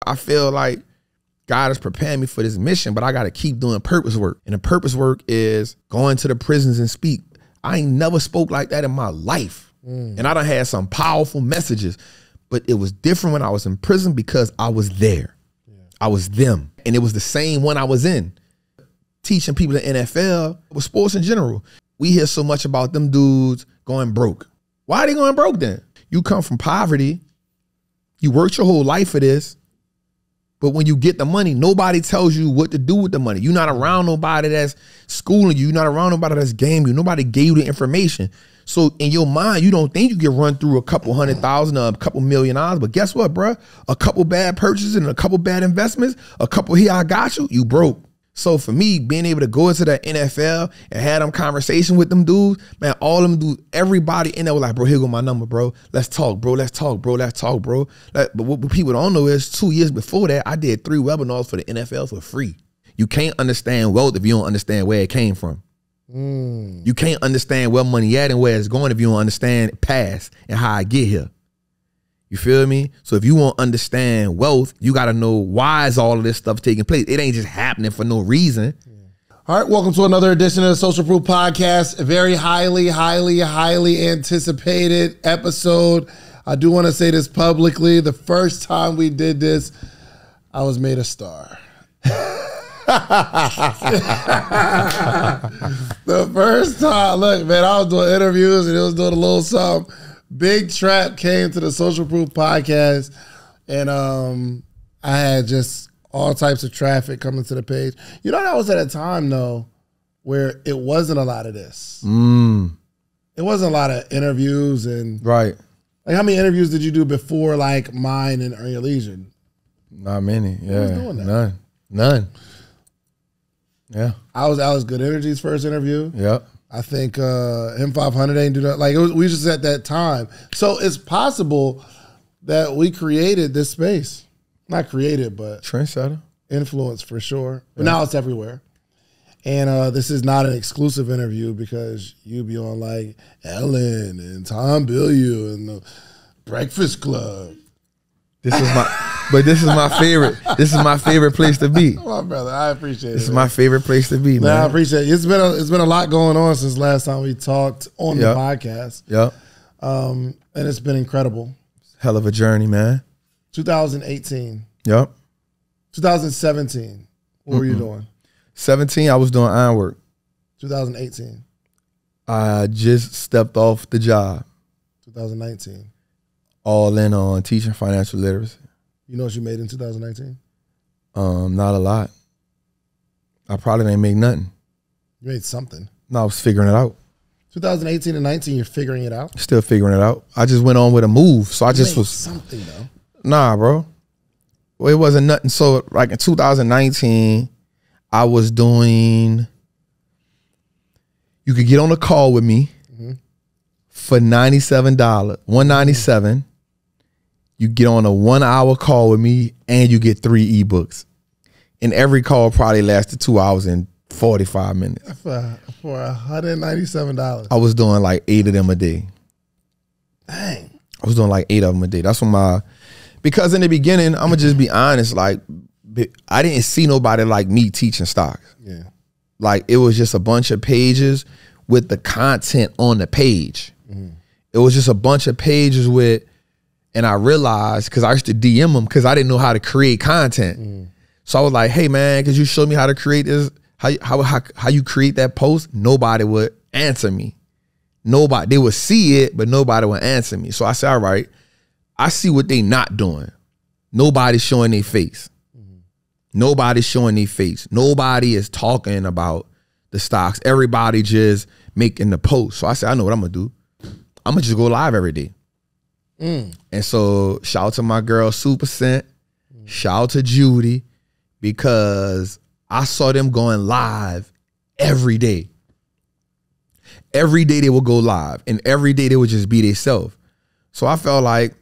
I feel like God is preparing me for this mission, but I got to keep doing purpose work. And the purpose work is going to the prisons and speak. I ain't never spoke like that in my life. And I done had some powerful messages, but it was different when I was in prison because I was there. I was them. And it was the same one I was in. Teaching people in the NFL, with sports in general. We hear so much about them dudes going broke. Why are they going broke then? You come from poverty. You worked your whole life for this. But when you get the money, nobody tells you what to do with the money. You're not around nobody that's schooling you. You're not around nobody that's gaming you. Nobody gave you the information. So in your mind, you don't think you can run through a couple $100,000 or a couple $1 million. But guess what, bro? A couple bad purchases and a couple bad investments, a couple here I got you, you broke. So for me, being able to go into that NFL and have them conversation with them dudes, man, all them dudes, everybody in there was like, bro, here go my number, bro. Let's talk, bro. Let's talk, bro. Let's talk, bro. But what people don't know is 2 years before that, I did 3 webinars for the NFL for free. You can't understand wealth if you don't understand where it came from. You can't understand where money at and where it's going if you don't understand past and how I get here. You feel me? So if you want to understand wealth, you got to know why is all of this stuff taking place. It ain't just happening for no reason. All right, welcome to another edition of the Social Proof Podcast. A very highly anticipated episode. I do want to say this publicly. The first time we did this, I was made a star. The first time, look, man, I was doing interviews and it was doing a little something. Big Trap came to the Social Proof Podcast, and I had just all types of traffic coming to the page. You know, that was at a time, though, where it wasn't a lot of this. It wasn't a lot of interviews. And Right. Like, how many interviews did you do before, like, mine and Earn Your Leisure? Not many. Yeah. Who was doing that? None. Yeah. I was Good Energy's first interview. Yep. I think him 500 ain't do that. Like, it was, we just at that time. So it's possible that we created this space. Not created, but Trendsetter. influence for sure. But now it's everywhere. And this is not an exclusive interview because you be on like Ellen and Tom Bilyeu and the Breakfast Club. This is my favorite. This is my favorite place to be. My brother, I appreciate it. This is my favorite place to be, man. I appreciate it. It's been a lot going on since last time we talked on the podcast. Yep. And it's been incredible. Hell of a journey, man. 2018. Yep. 2017. What were you doing? 17, I was doing ironwork. 2018. I just stepped off the job. 2019. All in on teaching financial literacy. You know what you made in 2019? Not a lot. I probably didn't make nothing. You made something. No, I was figuring it out. 2018 and 19, you're figuring it out? Still figuring it out. I just went on with a move. So I just was something though. Nah, bro. Well, it wasn't nothing. So like in 2019, I was doing, you could get on a call with me for $97, $197. You get on a 1 hour call with me and you get 3 ebooks. And every call probably lasted 2 hours and 45 minutes. For $197. I was doing like 8 of them a day. Dang. I was doing like 8 of them a day. That's when because in the beginning, I'm gonna just be honest, like I didn't see nobody like me teaching stocks. Yeah. Like it was just a bunch of pages with the content on the page. It was just a bunch of pages with, and I realized, because I used to DM them because I didn't know how to create content. So I was like, hey man, could you show me how to create this? How you create that post? Nobody would answer me. Nobody, they would see it, but nobody would answer me. So I said, all right, I see what they not doing. Nobody's showing their face. Nobody's showing their face. Nobody is talking about the stocks. Everybody just making the post. So I said, I know what I'm gonna do. I'm gonna just go live every day. And so shout out to my girl Super Cent. Shout out to Judy, because I saw them going live every day. Every day they would go live, and every day they would just be themselves. So I felt like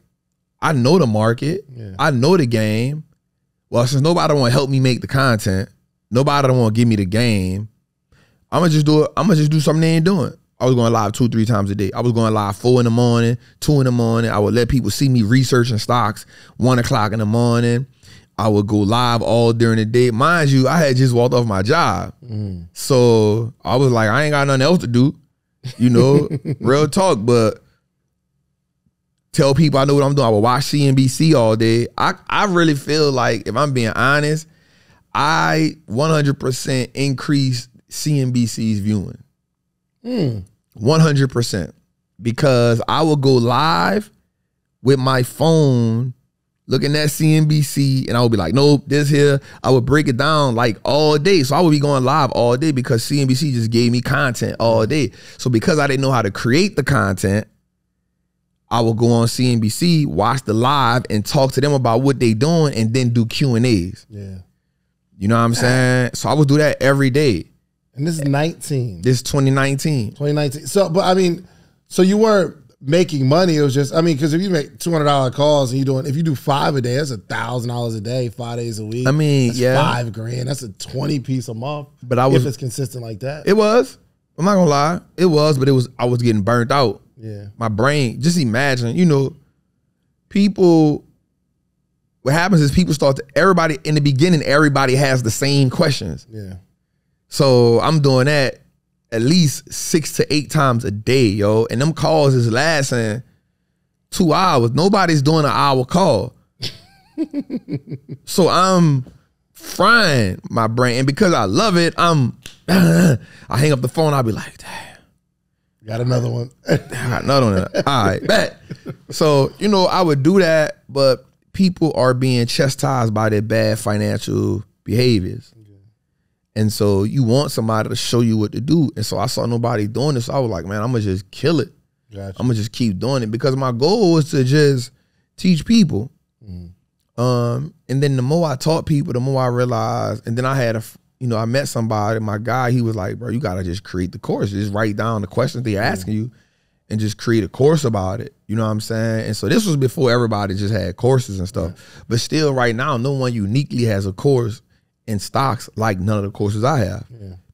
I know the market. I know the game. Well, since nobody want to help me make the content, nobody don't want to give me the game, I'm gonna just do it. I'm gonna just do something they ain't doing. I was going live 2-3 times a day. I was going live 4 in the morning, 2 in the morning. I would let people see me researching stocks 1 o'clock in the morning. I would go live all during the day. Mind you, I had just walked off my job. So I was like, I ain't got nothing else to do. You know, real talk. But tell people I know what I'm doing. I would watch CNBC all day. I really feel like, if I'm being honest, I 100% increased CNBC's viewing. 100%. Because I would go live with my phone looking at CNBC, and I would be like, nope, this here. I would break it down like all day. So I would be going live all day because CNBC just gave me content all day. So because I didn't know how to create the content, I would go on CNBC, watch the live, and talk to them about what they doing, and then do Q&As. Yeah. You know what I'm saying? So I would do that every day. And this is 19. This is 2019. 2019. So, but I mean, so you weren't making money. It was just, I mean, because if you make $200 calls and if you do 5 a day, that's $1,000 a day, 5 days a week. I mean, that's yeah. $5,000. That's a 20 piece a month. But if it's consistent like that. It was. I'm not gonna lie. It was, but I was getting burnt out. Yeah. My brain, just imagine, you know, people, what happens is people everybody in the beginning, everybody has the same questions. Yeah. So I'm doing that at least 6 to 8 times a day, yo. And them calls is lasting 2 hours. Nobody's doing an hour call. So I'm frying my brain. And because I love it, I hang up the phone, I'll be like, damn. Got another one. I got another one. All right, bet. So, you know, I would do that, but people are being chastised by their bad financial behaviors. And so you want somebody to show you what to do. And so I saw nobody doing this. So I was like, man, I'm going to just kill it. Gotcha. I'm going to just keep doing it because my goal was to just teach people. And then the more I taught people, the more I realized. And then I had I met somebody, my guy, he was like, bro, you got to just create the course. Just write down the questions they're asking you and just create a course about it. You know what I'm saying? And so this was before everybody just had courses and stuff. Yeah. But still right now, no one uniquely has a course in stocks like none of the courses I have,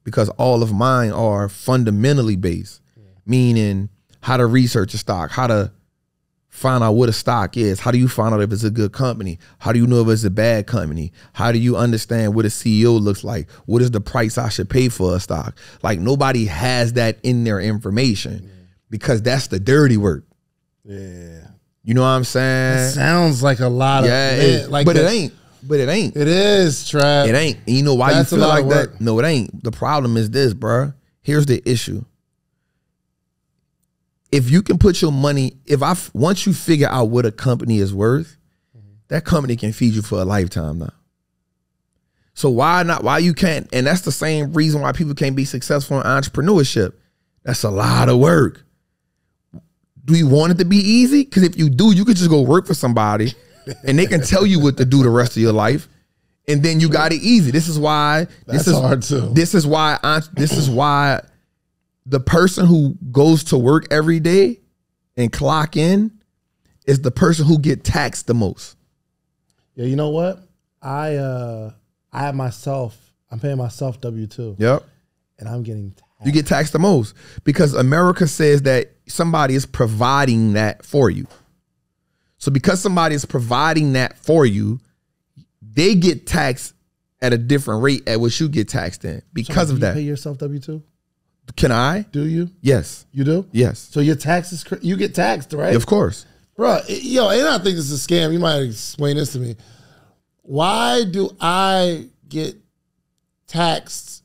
because all of mine are fundamentally based, meaning how to research a stock, how to find out what a stock is, how do you find out if it's a good company, how do you know if it's a bad company, how do you understand what a CEO looks like, what is the price I should pay for a stock. Like nobody has that in their information because that's the dirty work. Yeah. You know what I'm saying? It sounds like a lot of but it ain't. But it ain't. It is, Trap. It ain't. And you know why That's you feel like that? No, it ain't. The problem is this, bro. Here's the issue. If you can put your money, once you figure out what a company is worth, that company can feed you for a lifetime now. So why you can't, and that's the same reason why people can't be successful in entrepreneurship. That's a lot of work. Do you want it to be easy? Because if you do, you could just go work for somebody and they can tell you what to do the rest of your life, and then you got it easy. This is why hard too. This is why the person who goes to work every day and clock in is the person who get taxed the most. Yeah, you know what? I'm paying myself W-2. Yep. And I'm getting taxed. You get taxed the most because America says that somebody is providing that for you. So because somebody is providing that for you, they get taxed at a different rate at which you get taxed in because of that. You pay yourself W-2? Can I? Do you? Yes. You do? Yes. So your taxes, you get taxed, right? Of course. Bro, and I think this is a scam. You might explain this to me. Why do I get taxed?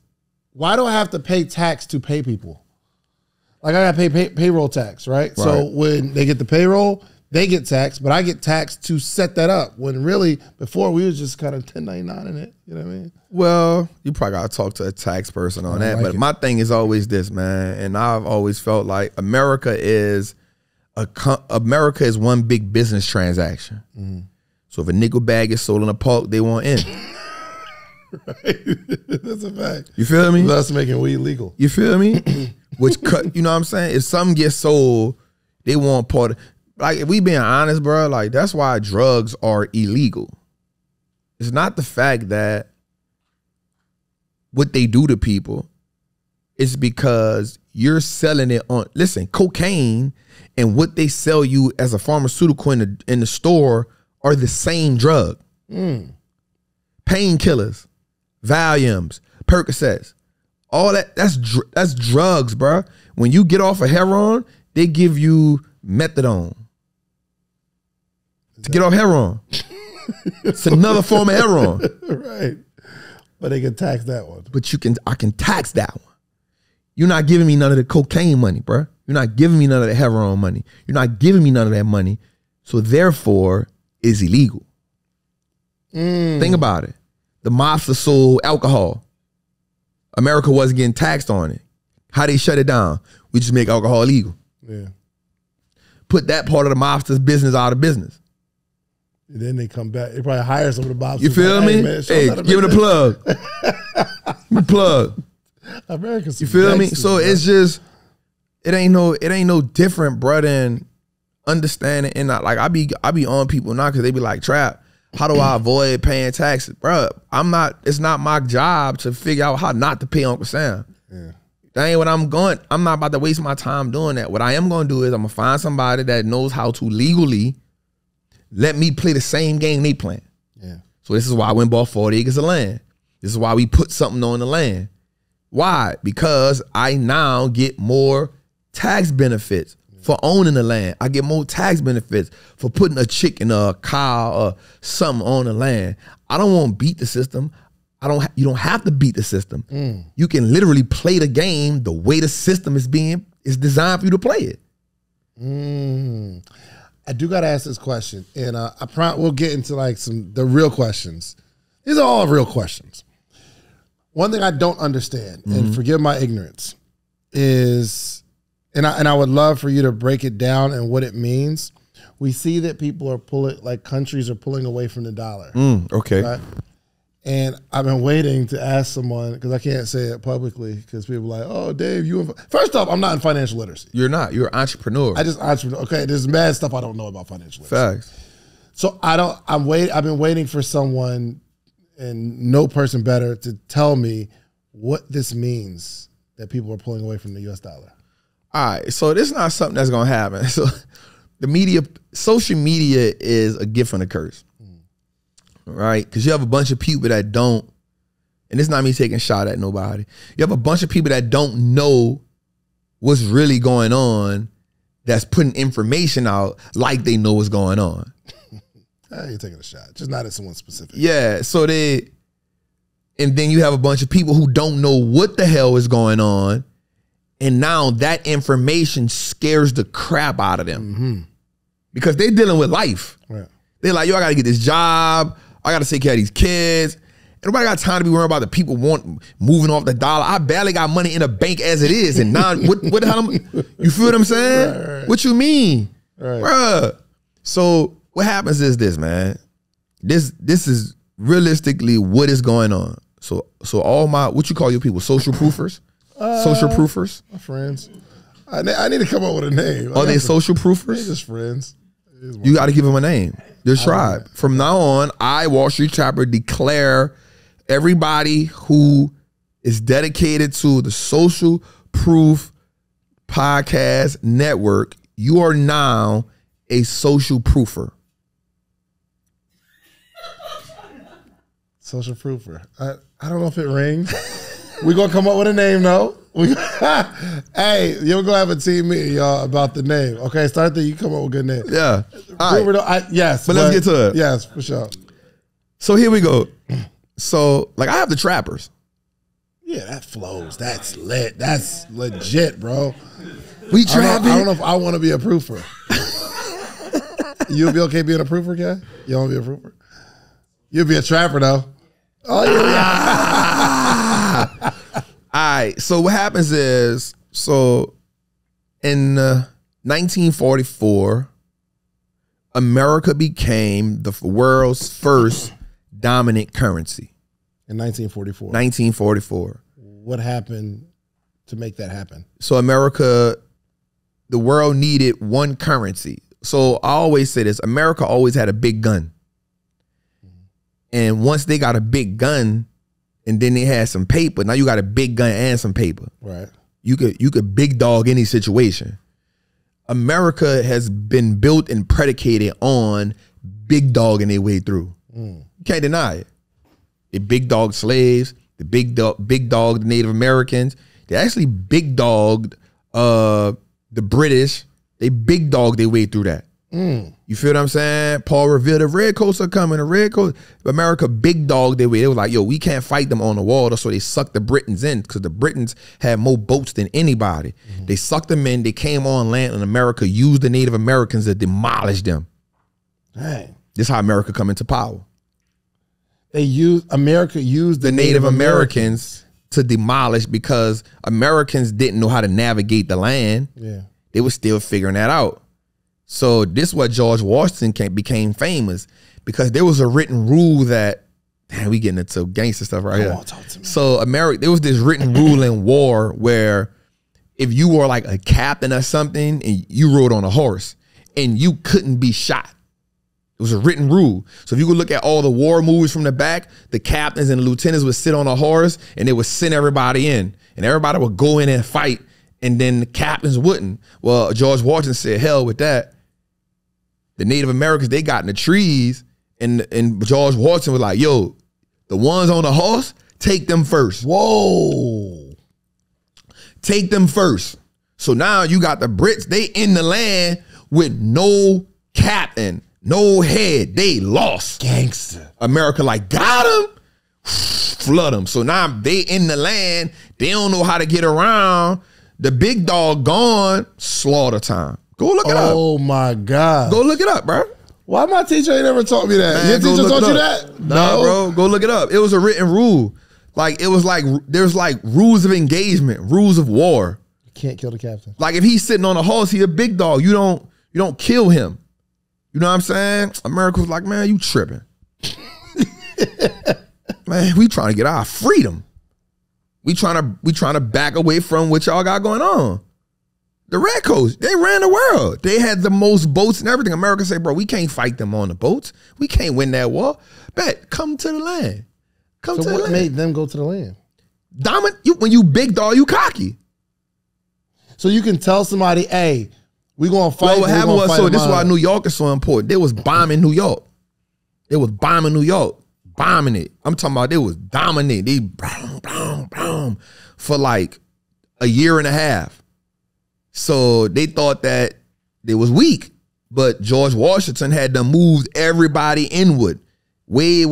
Why do I have to pay tax to pay people? Like I got to pay payroll tax, right? So when they get the payroll, they get taxed, but I get taxed to set that up. When really, before we was just kind of 1099 in it. You know what I mean? Well, you probably got to talk to a tax person on that. But my thing is always this, man. And I've always felt like America is one big business transaction. So if a nickel bag is sold in a park, they want in. Right. That's a fact. You feel me? That's making weed legal. You feel me? You know what I'm saying? If something gets sold, they want part of. Like, if we being honest, bro, like, that's why drugs are illegal. It's not the fact that what they do to people. It's because you're selling it on, listen, cocaine and what they sell you as a pharmaceutical in the store are the same drug. painkillers, Valiums, Percocets, all that's drugs, bro. When you get off of heroin, they give you methadone to get off heroin. It's another form of heroin. Right. But they can tax that one. But I can tax that one. You're not giving me none of the cocaine money, bro. You're not giving me none of the heroin money. You're not giving me none of that money. So therefore, it's illegal. Think about it. The mobster sold alcohol. America wasn't getting taxed on it. How they shut it down? We just make alcohol illegal. Yeah. Put that part of the mobster's business out of business. And then they come back. They probably hire some of the mobsters. You feel me? Hey, give it a plug. Give it a plug. America's you feel me? So it's just, it ain't no different, bro, than understanding. And like I be on people now because they be like, Trap, how do I avoid paying taxes? Bro, it's not my job to figure out how not to pay Uncle Sam. Yeah. That ain't what I'm not about to waste my time doing that. What I am going to do is I'm going to find somebody that knows how to legally let me play the same game they playing. Yeah. So this is why I went and bought 40 acres of land. This is why we put something on the land. Why? Because I now get more tax benefits for owning the land. I get more tax benefits for putting a chicken or a cow or something on the land. I don't want to beat the system. You don't have to beat the system. You can literally play the game the way the system is designed for you to play it. I do got to ask this question, and we'll get into like the real questions. These are all real questions. One thing I don't understand, and forgive my ignorance, is, and I would love for you to break it down and what it means. We see that people are countries are pulling away from the dollar. Okay. Right? And I've been waiting to ask someone, because I can't say it publicly, because people are like, oh, Dave, first off, I'm not in financial literacy. You're not. You're an entrepreneur. Okay, there's mad stuff I don't know about financial literacy. Facts. So I've been waiting for someone, and no person better, to tell me what this means that people are pulling away from the US dollar. All right, so this is not something that's gonna happen. So social media is a gift and a curse. Right? Because you have a bunch of people that don't, and it's not me taking a shot at nobody. You have a bunch of people that don't know what's really going on, that's putting information out like they know what's going on. I ain't taking a shot, just not at someone specific. Yeah, and then you have a bunch of people who don't know what the hell is going on, and now that information scares the crap out of them because they're dealing with life. Right. They're like, yo, I got to get this job. I got to take care of these kids. Nobody got time to be worrying about the people moving off the dollar. I barely got money in the bank as it is. And now, what the hell? You feel what I'm saying? Right. What you mean? Right. Bruh. So what happens is this, man. This is realistically what is going on. So all what you call your people? Social proofers? Social proofers? My friends. I need to come up with a name. Are they social proofers? They're just friends. You got to give them a name. Their tribe. From now on, Wallstreet Trapper, declare everybody who is dedicated to the Social Proof Podcast Network, you are now a social proofer. Social proofer. I don't know if it rings. We're going to come up with a name, though. Hey, you're going to have a team meeting, y'all, about the name. Okay, start there. You come up with a good name. Yeah. All right. Yes. But let's get to it. Yes, for sure. So here we go. So, like, I have the Trappers. Yeah, that flows. That's lit. That's legit, bro. We trapping. I don't know if I want to be a proofer. You'll be okay being a proofer, guy? You don't want to be a proofer? You'll be a trapper, though. Oh, yeah. All right. So what happens is, in 1944, America became the world's first dominant currency. In 1944. 1944. What happened to make that happen? So the world needed one currency. So I always say this, America always had a big gun. And once they got a big gun, and then they had some paper, now you got a big gun and some paper. Right. You could big dog any situation. America has been built and predicated on big dogging their way through. You can't deny it. They big dog slaves. The big dog the Native Americans. They actually big dogged the British. They big dogged their way through that. You feel what I'm saying? Paul Revere, the redcoats are coming. The redcoats, America big dogged their way. They was like, yo, we can't fight them on the water, so they sucked the Britons in because the Britons had more boats than anybody. They sucked them in. They came on land, and America used the Native Americans to demolish them. Dang. This is how America come into power. America used the Native Americans to demolish because Americans didn't know how to navigate the land. Yeah. They were still figuring that out. So this is what George Washington became famous, because there was a written rule that, damn, we getting into gangster stuff right here. Talk to me. So there was this written rule in war where if you were like a captain or something and you rode on a horse and you couldn't be shot, it was a written rule. So if you could look at all the war movies from the back, the captains and the lieutenants would sit on a horse and they would send everybody in, and everybody would go in and fight, and then the captains wouldn't. Well, George Washington said, hell with that. The Native Americans, they got in the trees, and George Washington was like, yo, the ones on the horse, take them first. Whoa. Take them first. So now you got the Brits, they in the land with no captain, no head. They lost. Gangster. America like, got them, flood them. So now they in the land, they don't know how to get around. The big dog gone, slaughter time. Go look it up. Oh my God. Go look it up, bro. Why my teacher ain't never taught me that? Man, Your teacher taught you that? Nah, bro. Go look it up. It was a written rule. Like, it was like, there's like rules of engagement, rules of war. You can't kill the captain. Like, if he's sitting on a horse, he a big dog. You don't kill him. You know what I'm saying? America was like, man, you tripping. Man, we trying to get our freedom. We trying to back away from what y'all got going on. The redcoats, they ran the world. They had the most boats and everything. America said, bro, we can't fight them on the boats. We can't win that war. Bet, come to the land. Come to the land. So what made them go to the land? When you big dog, you cocky. So you can tell somebody, hey, we gonna fight. Well, what happened was, so this is why New York is so important. They was bombing New York. They was bombing New York. Bombing it. I'm talking about they was dominating. They boom, for like a year and a half. So they thought that they was weak, but George Washington had to move everybody inward, way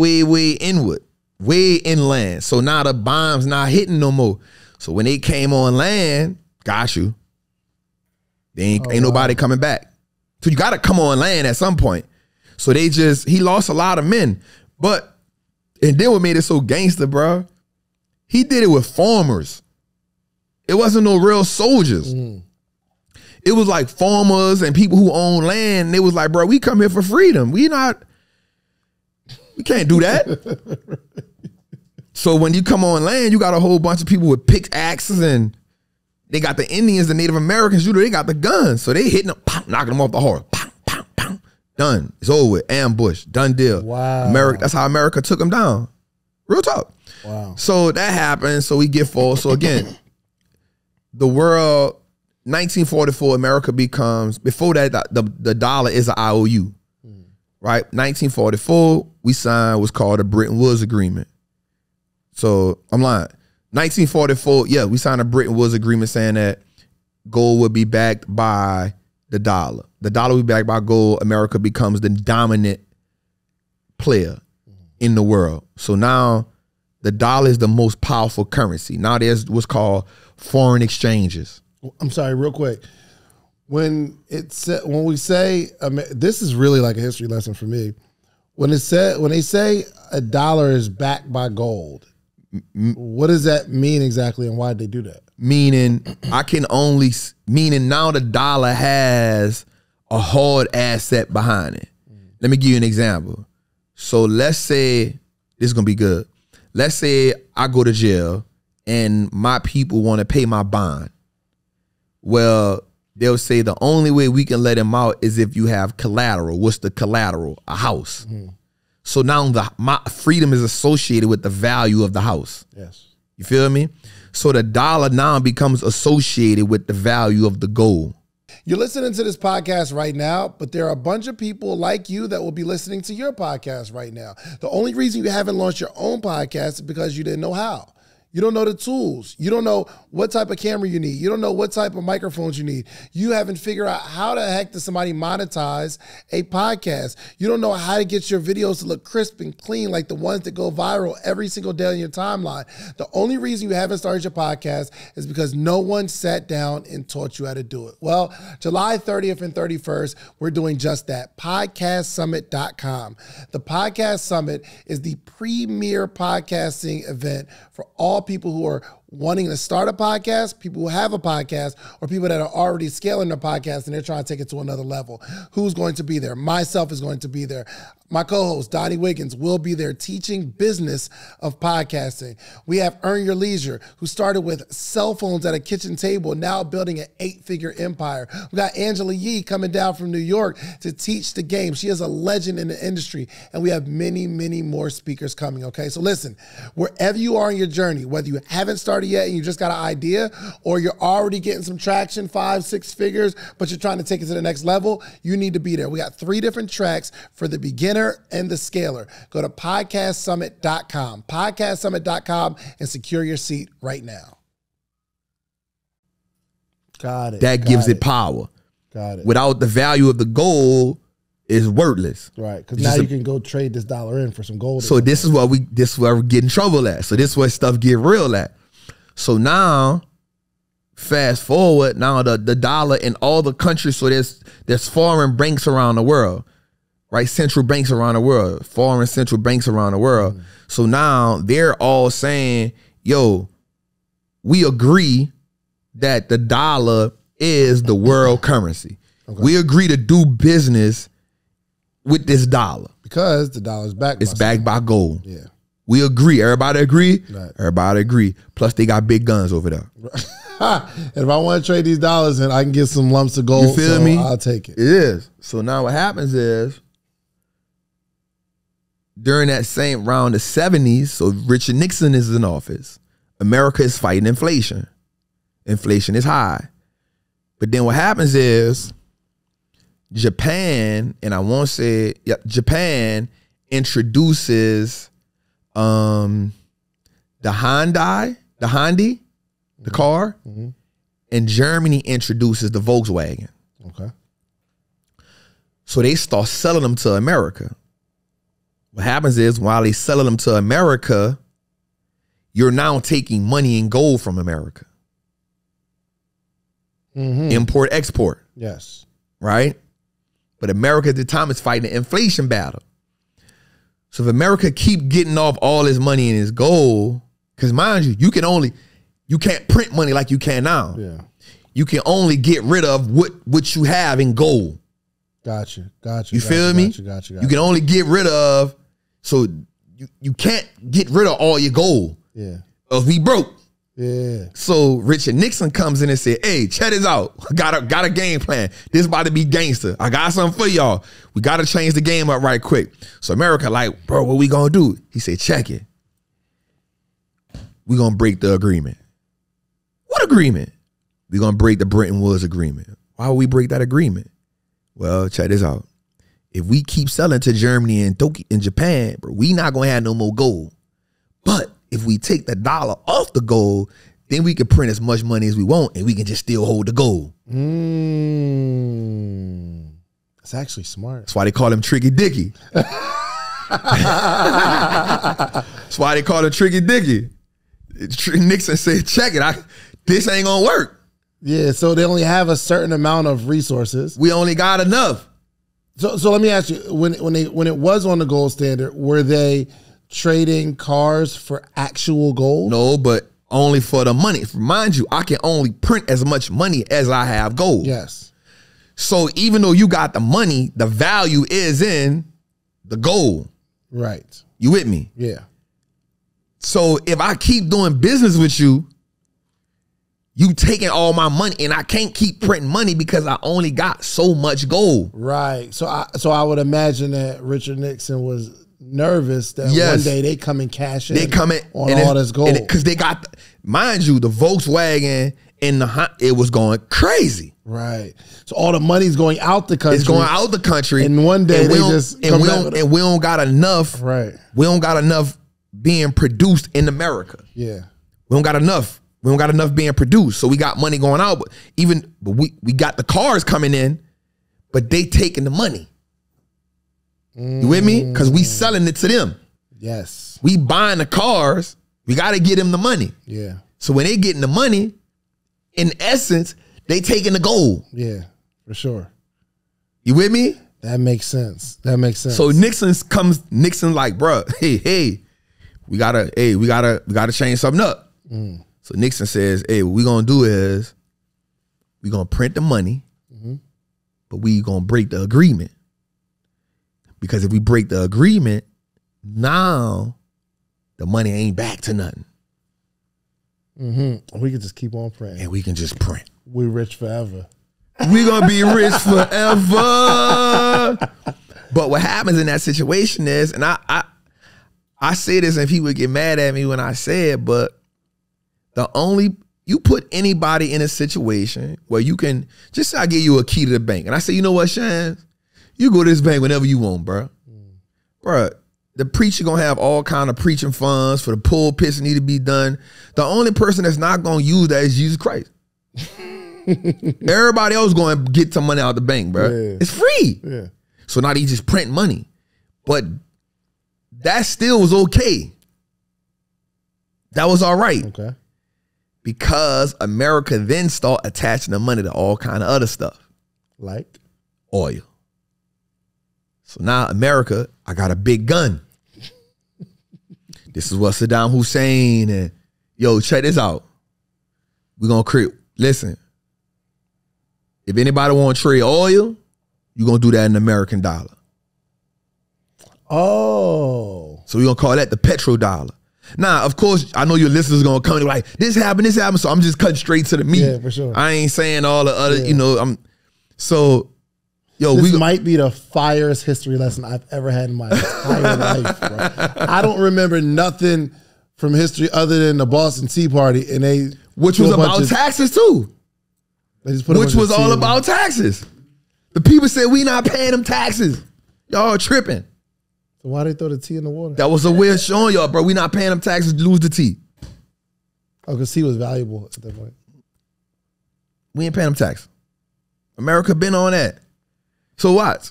inward, way inland. So now the bombs not hitting no more. So when they came on land, got you. They ain't nobody coming back. So you got to come on land at some point. So he lost a lot of men. And then what made it so gangster, bro, he did it with farmers. It wasn't no real soldiers. It was like farmers and people who own land. They was like, bro, we come here for freedom. We can't do that. So when you come on land, you got a whole bunch of people with pickaxes, and they got the Indians, the Native Americans, they got the guns. So they hitting them, pop, knocking them off the horse. Pop, pop, pop. Done. It's over with. Ambush. Done deal. Wow. That's how America took them down. Real talk. Wow. So that happened. So we get full. So again, the world, 1944, America becomes, before that, the dollar is an IOU, right? 1944, we signed what's called the Bretton Woods Agreement. So I'm lying. 1944, yeah, we signed a Bretton Woods Agreement saying that gold would be backed by the dollar. The dollar would be backed by gold. America becomes the dominant player in the world. So now the dollar is the most powerful currency. Now there's what's called foreign exchanges. I'm sorry, real quick. When we say, this is really like a history lesson for me. When they say a dollar is backed by gold, what does that mean exactly, and why did they do that? Meaning now the dollar has a hard asset behind it. Let me give you an example. So let's say, this is gonna be good. Let's say I go to jail and my people want to pay my bond. Well, they'll say the only way we can let him out is if you have collateral. What's the collateral? A house. So now my freedom is associated with the value of the house. Yes. You feel me? So the dollar now becomes associated with the value of the gold. You're listening to this podcast right now, but there are a bunch of people like you that will be listening to your podcast right now. The only reason you haven't launched your own podcast is because you didn't know how. You don't know the tools. You don't know what type of camera you need. You don't know what type of microphones you need. You haven't figured out how the heck does somebody monetize a podcast. You don't know how to get your videos to look crisp and clean like the ones that go viral every single day on your timeline. The only reason you haven't started your podcast is because no one sat down and taught you how to do it. Well, July 30th and 31st, we're doing just that, podcastsummit.com. The Podcast Summit is the premier podcasting event for all people who are wanting to start a podcast, people who have a podcast, or people that are already scaling their podcast and they're trying to take it to another level. Who's going to be there? Myself is going to be there. My co-host, Donnie Wiggins, will be there teaching business of podcasting. We have Earn Your Leisure, who started with cell phones at a kitchen table, now building an 8-figure empire. We got Angela Yee coming down from New York to teach the game. She is a legend in the industry. And we have many, many more speakers coming, okay? So listen, wherever you are in your journey, whether you haven't started yet and you just got an idea, or you're already getting some traction, 5-6 figures, but you're trying to take it to the next level, you need to be there. We got 3 different tracks for the beginner and the scaler. Go to podcastsummit.com, podcastsummit.com, and secure your seat right now. Got it. That gives it power. Got it. Without the value of the gold, is worthless. Right. Because now you can go trade this dollar in for some gold. So this is where we get in trouble at. So this is where stuff get real at. So now, fast forward, now the dollar in all the countries, so there's foreign banks around the world. Right, central banks around the world, foreign central banks around the world. So now they're all saying, yo, we agree that the dollar is the world currency. Okay. We agree to do business with this dollar. Because the dollar's backed. It's backed by gold. Yeah. We agree. Everybody agree? Right. Everybody agree. Plus they got big guns over there. And if I want to trade these dollars and I can get some lumps of gold, you feel me? I'll take it. It is. So now what happens is, during that same round of 70s, so Richard Nixon is in office, America is fighting inflation. Inflation is high. But then what happens is Japan, and I won't say, Japan introduces the Hyundai, the car, and Germany introduces the Volkswagen. Okay. So they start selling them to America. What happens is, while they selling them to America, you're now taking money in gold from America. Import, export. Yes. Right? But America at the time is fighting an inflation battle. So if America keep getting off all this money in its gold, because mind you, you can't print money like you can now. Yeah. You can only get rid of what you have in gold. Gotcha. You feel me? Gotcha. You can only get rid of, so you can't get rid of all your gold. Yeah. Or we broke. Yeah. So Richard Nixon comes in and said, hey, check this out. Got a game plan. This about to be gangster. I got something for y'all. We got to change the game up right quick. So America like, bro, what we going to do? He said, check it. We going to break the agreement. What agreement? We going to break the Bretton Woods agreement. Why would we break that agreement? Well, check this out. If we keep selling to Germany and Tokyo and Japan, bro, we not going to have no more gold. But if we take the dollar off the gold, then we can print as much money as we want and we can just still hold the gold. That's actually smart. That's why they call him Tricky Dicky. That's why they call him Tricky Dicky. Nixon said, check it. This ain't going to work. Yeah, so they only have a certain amount of resources. We only got enough. So let me ask you, when it was on the gold standard, were they trading cars for actual gold? No, but only for the money. Mind you, I can only print as much money as I have gold. Yes. So even though you got the money, the value is in the gold. Right. You with me? Yeah. So if I keep doing business with you, you taking all my money and I can't keep printing money because I only got so much gold. Right. So I would imagine that Richard Nixon was nervous that one day they come and cash in on all this gold. Because they got, mind you, the Volkswagen and it was going crazy. Right. So all the money's going out the country. It's going out the country. And one day we don't got enough. Right. We don't got enough being produced in America. Yeah. We don't got enough. We don't got enough being produced. So we got money going out, but we got the cars coming in, but they taking the money. You with me? Because we selling it to them. Yes. We buying the cars. We got to get them the money. Yeah. So when they getting the money, in essence, they taking the gold. Yeah, for sure. You with me? That makes sense. That makes sense. So Nixon like, bruh, hey, we gotta change something up. So Nixon says, hey, what we gonna do is we gonna print the money, but we gonna break the agreement. Because if we break the agreement, now the money ain't back to nothing. We can just keep on printing. And we can just print. We rich forever. We gonna be rich forever. But what happens in that situation is, and I say this and people get mad at me when I say it, but you put anybody in a situation where you can, just say I give you a key to the bank. And I say, you know what, Shans? You go to this bank whenever you want, bro. Bro, the preacher gonna have all kind of preaching funds for the pulpits that need to be done. The only person that's not gonna use that is Jesus Christ. Everybody else going to get some money out the bank, bro. Yeah. It's free. Yeah. So now they just print money. But that still was okay. That was all right. Okay. Because America then start attaching the money to all kind of other stuff. Like? Oil. So now America, I got a big gun. This is what Saddam Hussein and, yo, check this out. We're going to create, listen, if anybody want to trade oil, you're going to do that in the American dollar. Oh. So we're going to call that the petrodollar. Now, of course, I know your listeners are going to come and be like, this happened, so I'm just cutting straight to the meat. Yeah, for sure. I ain't saying all the other, This might be the firest history lesson I've ever had in my entire life, bro. I don't remember nothing from history other than the Boston Tea Party, and which was about taxes too. Which was all about taxes. The people said we not paying them taxes. Y'all tripping. So why they throw the tea in the water? That was a way of showing y'all, bro. We not paying them taxes to lose the tea. Oh, because tea was valuable at that point. We ain't paying them tax. America been on that. So what?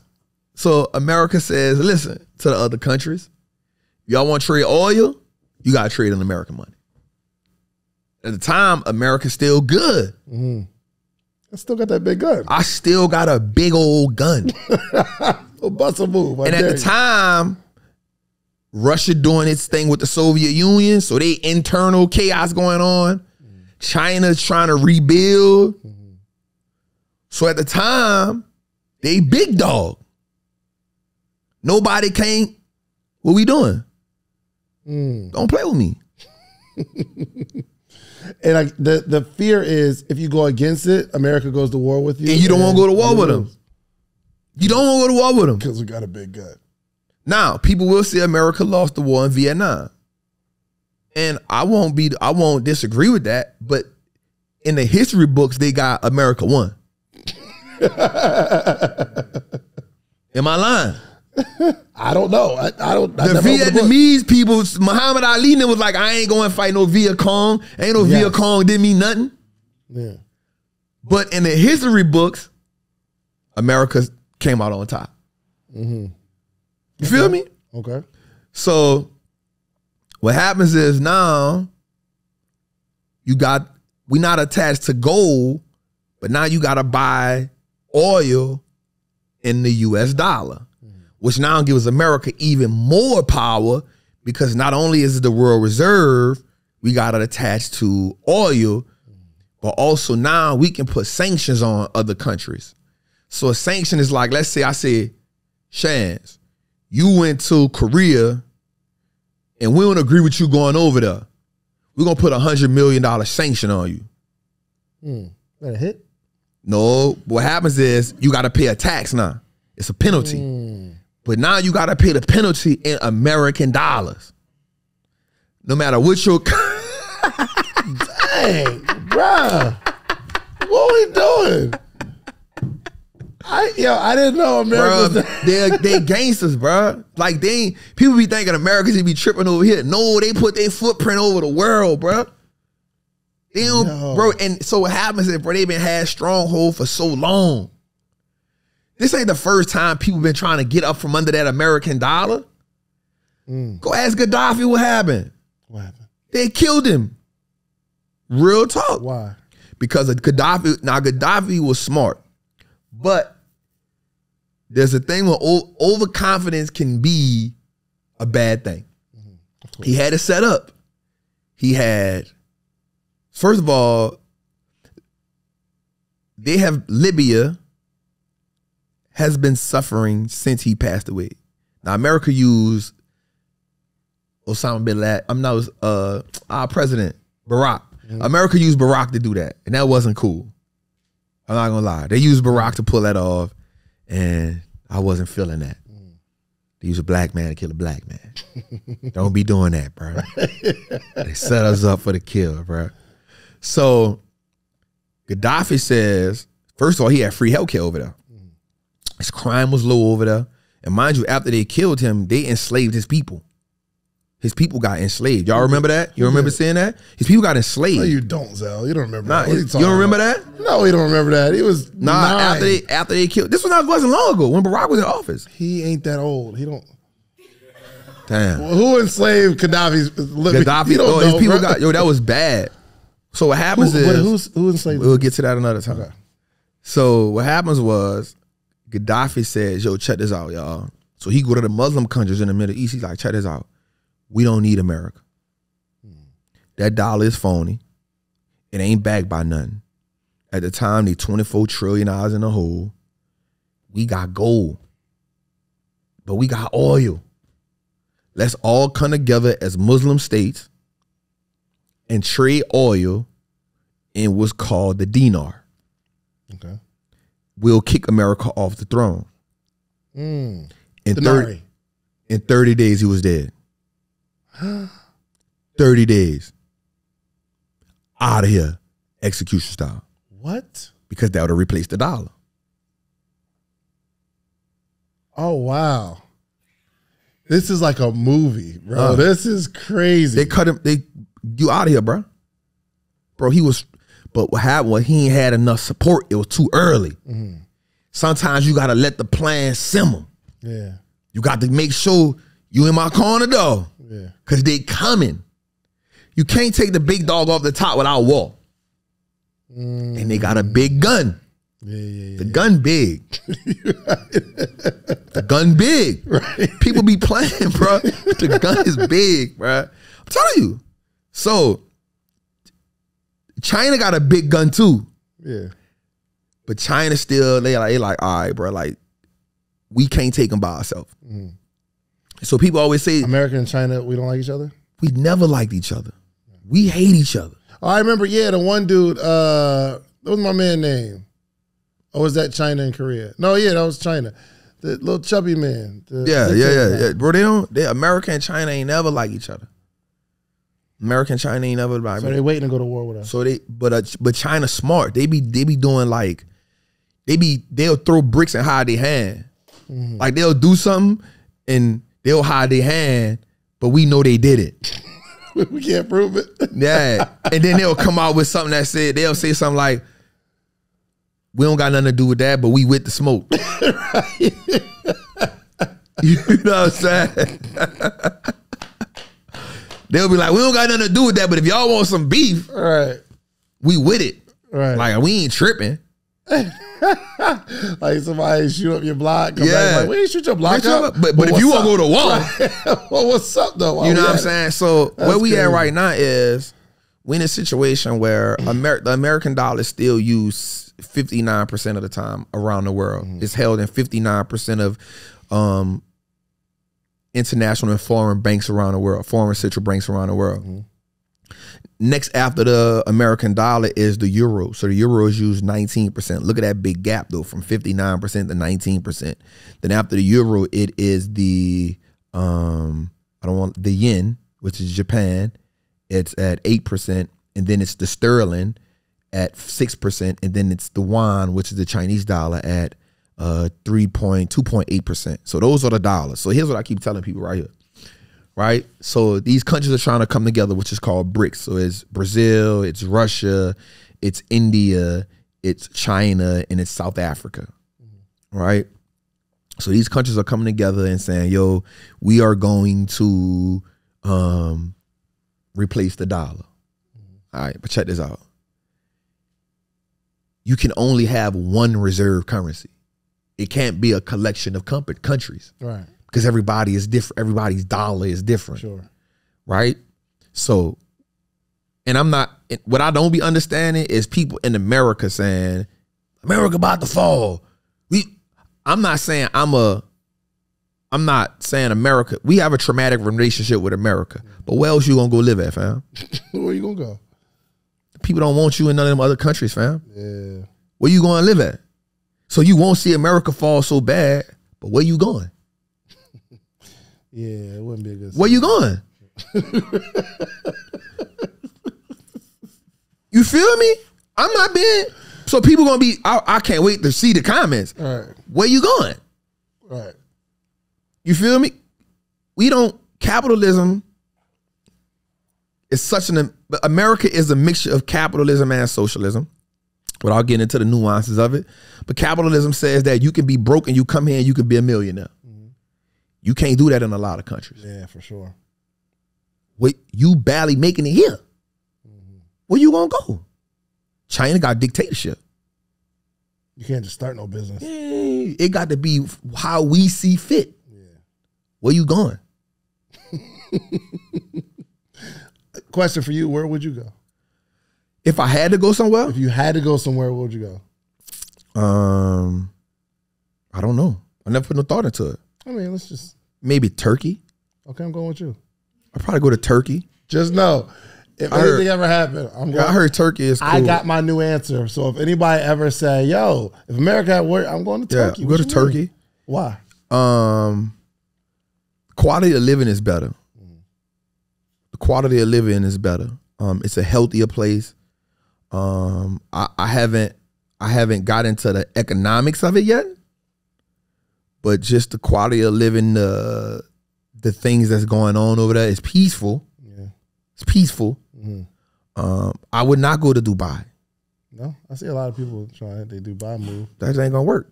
So America says, listen to the other countries. Y'all want to trade oil? You got to trade in American money. At the time, America's still good. I still got that big gun. I still got a big old gun. So bust a move. And at the time, Russia doing its thing with the Soviet Union, so they internal chaos going on. China's trying to rebuild. So at the time, they big dog. Nobody came. What we doing? Don't play with me. And like the fear is if you go against it, America goes to war with you. And you don't want to go to war with them. You don't want to go to war with them. Because we got a big gun. Now, people will say America lost the war in Vietnam. And I won't disagree with that, but in the history books, they got America won. Am I lying? I don't know. I don't. The Vietnamese people, Muhammad Ali was like, I ain't going to fight no Viet Cong. Ain't no Viet Cong didn't mean nothing. Yeah. But in the history books, America came out on top. You feel me? Okay. So what happens is now we not attached to gold, but now you got to buy oil in the US dollar, which now gives America even more power because not only is it the world reserve, we got it attached to oil, but also now we can put sanctions on other countries. So a sanction is like, let's say I say, Shans, you went to Korea and we don't agree with you going over there. We're going to put $100 million sanction on you. That a hit? No, what happens is you got to pay a tax now. It's a penalty. But now you got to pay the penalty in American dollars. No matter what your... Dang, bruh. What are we doing? I didn't know America. They gangsters, bro. Like people be thinking Americans be tripping over here. No, they put their footprint over the world, bro. They don't, bro. And so what happens is, bro, they been had stronghold for so long. This ain't the first time people been trying to get up from under that American dollar. Go ask Gaddafi what happened. What happened? They killed him. Real talk. Why? Because of Gaddafi. Now Gaddafi was smart, but there's a thing where overconfidence can be a bad thing. He had it set up. He had, first of all, Libya has been suffering since he passed away. Now America used Osama bin Laden. Our president Barack. America used Barack to do that, and that wasn't cool. I'm not gonna lie. They used Barack to pull that off, and I wasn't feeling that. They used a black man to kill a black man. Don't be doing that, bro. They set us up for the kill, bro. So Gaddafi says, first of all, he had free healthcare over there. His crime was low over there. And mind you, after they killed him, they enslaved his people. His people got enslaved. Y'all remember that? You remember seeing that? His people got enslaved. No, you don't, Zell. You don't remember that. You don't remember that? No, you don't remember that. He was nine. After they killed. This wasn't long ago when Barack was in office. He ain't that old. He don't. Damn. Well, who enslaved Gaddafi's? Gaddafi. His people got. That was bad. So what happens who enslaved? We'll get to that another time. Okay. So what happens was Gaddafi says, "Yo, check this out, y'all." So he go to the Muslim countries in the Middle East. He's like, "Check this out. We don't need America. That dollar is phony. It ain't backed by nothing. At the time, they $24 trillion in the hole. We got gold, but we got oil. Let's all come together as Muslim states and trade oil in what's called the dinar. We'll kick America off the throne." In 30 days, he was dead. 30 days. Out of here. Execution style. What? Because that would have replaced the dollar. Oh, wow. This is like a movie, bro. This is crazy. They cut him. You out of here, bro. Bro, but what happened was he ain't had enough support. It was too early. Sometimes you got to let the plan simmer. Yeah. You got to make sure you in my corner, though. Yeah. Because they coming. You can't take the big dog off the top without wall. And they got a big gun. The gun big. The gun big. Right. People be playing, bro. The gun is big, bro. I'm telling you. So China got a big gun too. Yeah. But China still, they like, all right, bro, like, we can't take them by ourselves. So people always say, America and China, we don't like each other? We never liked each other. We hate each other. Oh, I remember, the one dude, what was my man's name? Or was that China and Korea? No, that was China. The little chubby man. Yeah. Bro, America and China ain't never like each other. America and China ain't never like. So they waiting to go to war with us. So but China's smart. They be doing like, they'll throw bricks and hide their hand. Like they'll do something and they'll hide their hand, but we know they did it. We can't prove it. Yeah. And then they'll come out with something they'll say something like, we don't got nothing to do with that, but we with the smoke. You know what I'm saying? They'll be like, we don't got nothing to do with that, but if y'all want some beef, we with it. Right. Like, we ain't tripping. Like somebody shoot up your block. Come back, like, we ain't shoot your block up. But if you want to go to war. Well, what's up, though? You know what I'm saying? So where we at right now is we in a situation where the American dollar is still used 59% of the time around the world. It's held in 59% of international and foreign banks around the world, foreign central banks around the world. Next after the American dollar is the euro. So the euro is used 19%. Look at that big gap though, from 59% to 19%. Then after the euro, it is the the yen, which is Japan. It's at 8%, and then it's the sterling at 6%, and then it's the yuan, which is the Chinese dollar, at 2.8%. So those are the dollars. So here's what I keep telling people right here. Right? So these countries are trying to come together, which is called BRICS. So it's Brazil, it's Russia, it's India, it's China, and it's South Africa. Right? So these countries are coming together and saying, yo, we are going to replace the dollar. All right, but check this out. You can only have one reserve currency. It can't be a collection of countries. Right. Because everybody is different. Everybody's dollar is different. Sure. Right? So, and I'm not, what I don't be understanding is people in America saying, America about to fall. I'm not saying America, we have a traumatic relationship with America. But where else you gonna go live at, fam? Where you gonna go? People don't want you in none of them other countries, fam. Yeah. Where you gonna live at? So you won't see America fall so bad, but where you going? Yeah, it wouldn't be a good. Where you going? You feel me? I'm not being. So people gonna be. I can't wait to see the comments. All right. Where you going? Right. You feel me? We don't. Capitalism is such an. America is a mixture of capitalism and socialism. Without getting into the nuances of it, but capitalism says that you can be broke and you come here and you can be a millionaire. You can't do that in a lot of countries. Yeah, for sure. Wait, you barely making it here. Where you gonna go? China got dictatorship. You can't just start no business. Yeah, it got to be how we see fit. Yeah. Where you going? Question for you, where would you go? If I had to go somewhere? If you had to go somewhere, where would you go? I don't know. I never put no thought into it. I mean, let's just. Maybe Turkey. Okay, I'm going with you. I'd probably go to Turkey. Just know, if anything ever happened, I'm going. I heard Turkey is cool. I got my new answer. So if anybody ever say, yo, if America had work, I'm going to Turkey. Yeah, go to Turkey. Why? Quality of living is better. The quality of living is better. It's a healthier place. I haven't got into the economics of it yet, but just the quality of living, the things that's going on over there is peaceful. Yeah, it's peaceful. I would not go to Dubai. No, I see a lot of people trying. They Dubai move. That ain't gonna work.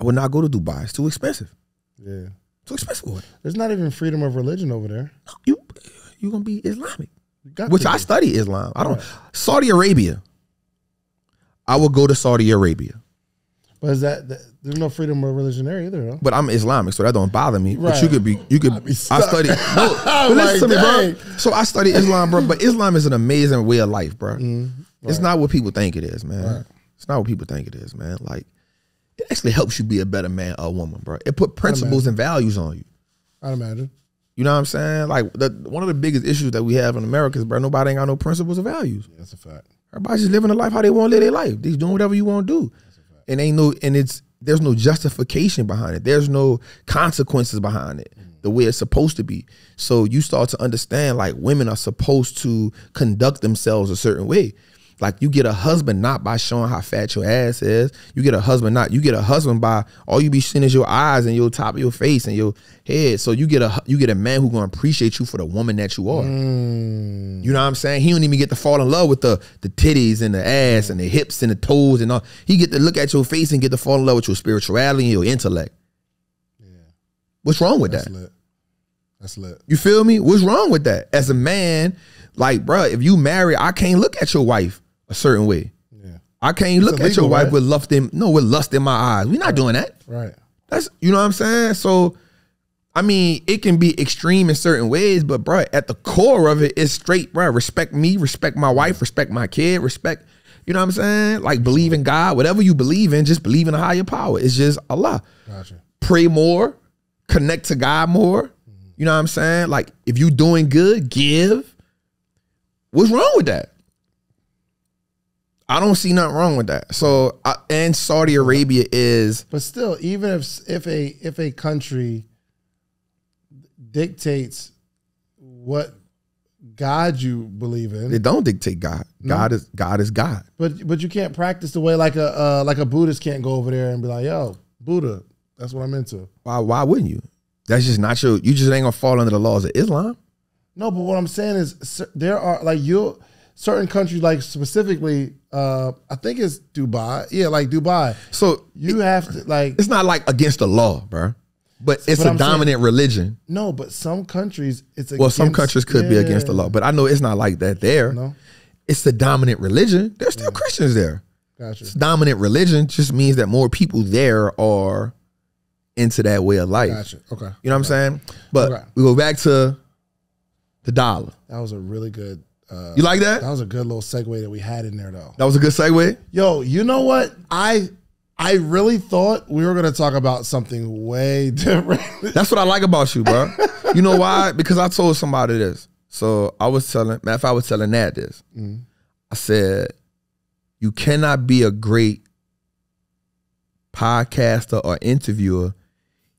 I would not go to Dubai. It's too expensive. Yeah, too expensive. There's not even freedom of religion over there. No, you gonna be Islamic. Which I study Islam. I don't. Right. Saudi Arabia. I would go to Saudi Arabia. But is that there's no freedom of religion there either, though? But I'm Islamic, so that don't bother me. Right. But you could. I study. No, but listen to me, bro. So I study Islam, bro. But Islam is an amazing way of life, bro. Right. It's not what people think it is, man. Right. It's not what people think it is, man. Like, it actually helps you be a better man or woman, bro. It put principles and values on you. I'd imagine. You know what I'm saying? Like, one of the biggest issues that we have in America is, bro, nobody ain't got no principles or values. Yeah, that's a fact. Everybody's just living a life how they want to live their life. They's doing whatever you want to do. That's a fact. And there's no justification behind it. There's no consequences behind it the way it's supposed to be. So you start to understand, like, women are supposed to conduct themselves a certain way. Like, you get a husband not by showing how fat your ass is. You get a husband by all you be seeing is your eyes and your top of your face and your head. So you get a man who's gonna appreciate you for the woman that you are. You know what I'm saying? He don't even get to fall in love with the titties and the ass and the hips and the toes and all. He get to look at your face and get to fall in love with your spirituality and your intellect. Yeah. What's wrong with that? Lit. That's lit. You feel me? What's wrong with that? As a man, like, bro, if you marry, I can't look at your wife a certain way. Yeah. I can't look at your wife with lust in my eyes. We're not doing that. Right. That's, you know what I'm saying? So, I mean, it can be extreme in certain ways, but bro, at the core of it is straight, bro. Respect me, respect my wife, respect my kid, respect, you know what I'm saying? Like, believe in God, whatever you believe in, just believe in a higher power. It's just Allah. Gotcha. Pray more, connect to God more. You know what I'm saying? Like, if you doing good, give. What's wrong with that? I don't see nothing wrong with that. So, and Saudi Arabia is, but still, even if a country dictates what God you believe in. They don't dictate God. No. God is God. But you can't practice the way like a Buddhist can't go over there and be like, yo, Buddha, that's what I'm into. Why wouldn't you? That's just not you just ain't gonna fall under the laws of Islam. No, but what I'm saying is there are like certain countries, like specifically, I think it's Dubai. Yeah, like Dubai. So you have to like. It's not like against the law, bro. But it's a dominant religion. No, but some countries it's against. Well, some countries could be against the law, but I know it's not like that there. No, it's the dominant religion. There's still Christians there. Gotcha. It's dominant religion just means that more people there are into that way of life. Gotcha. Okay. You know what I'm saying? But we go back to the dollar. That was a really good. You like that? That was a good little segue that we had in there, though. That was a good segue? Yo, you know what? I really thought we were going to talk about something way different. That's what I like about you, bro. You know why? Because I told somebody this. So I was telling Nat this. I said, you cannot be a great podcaster or interviewer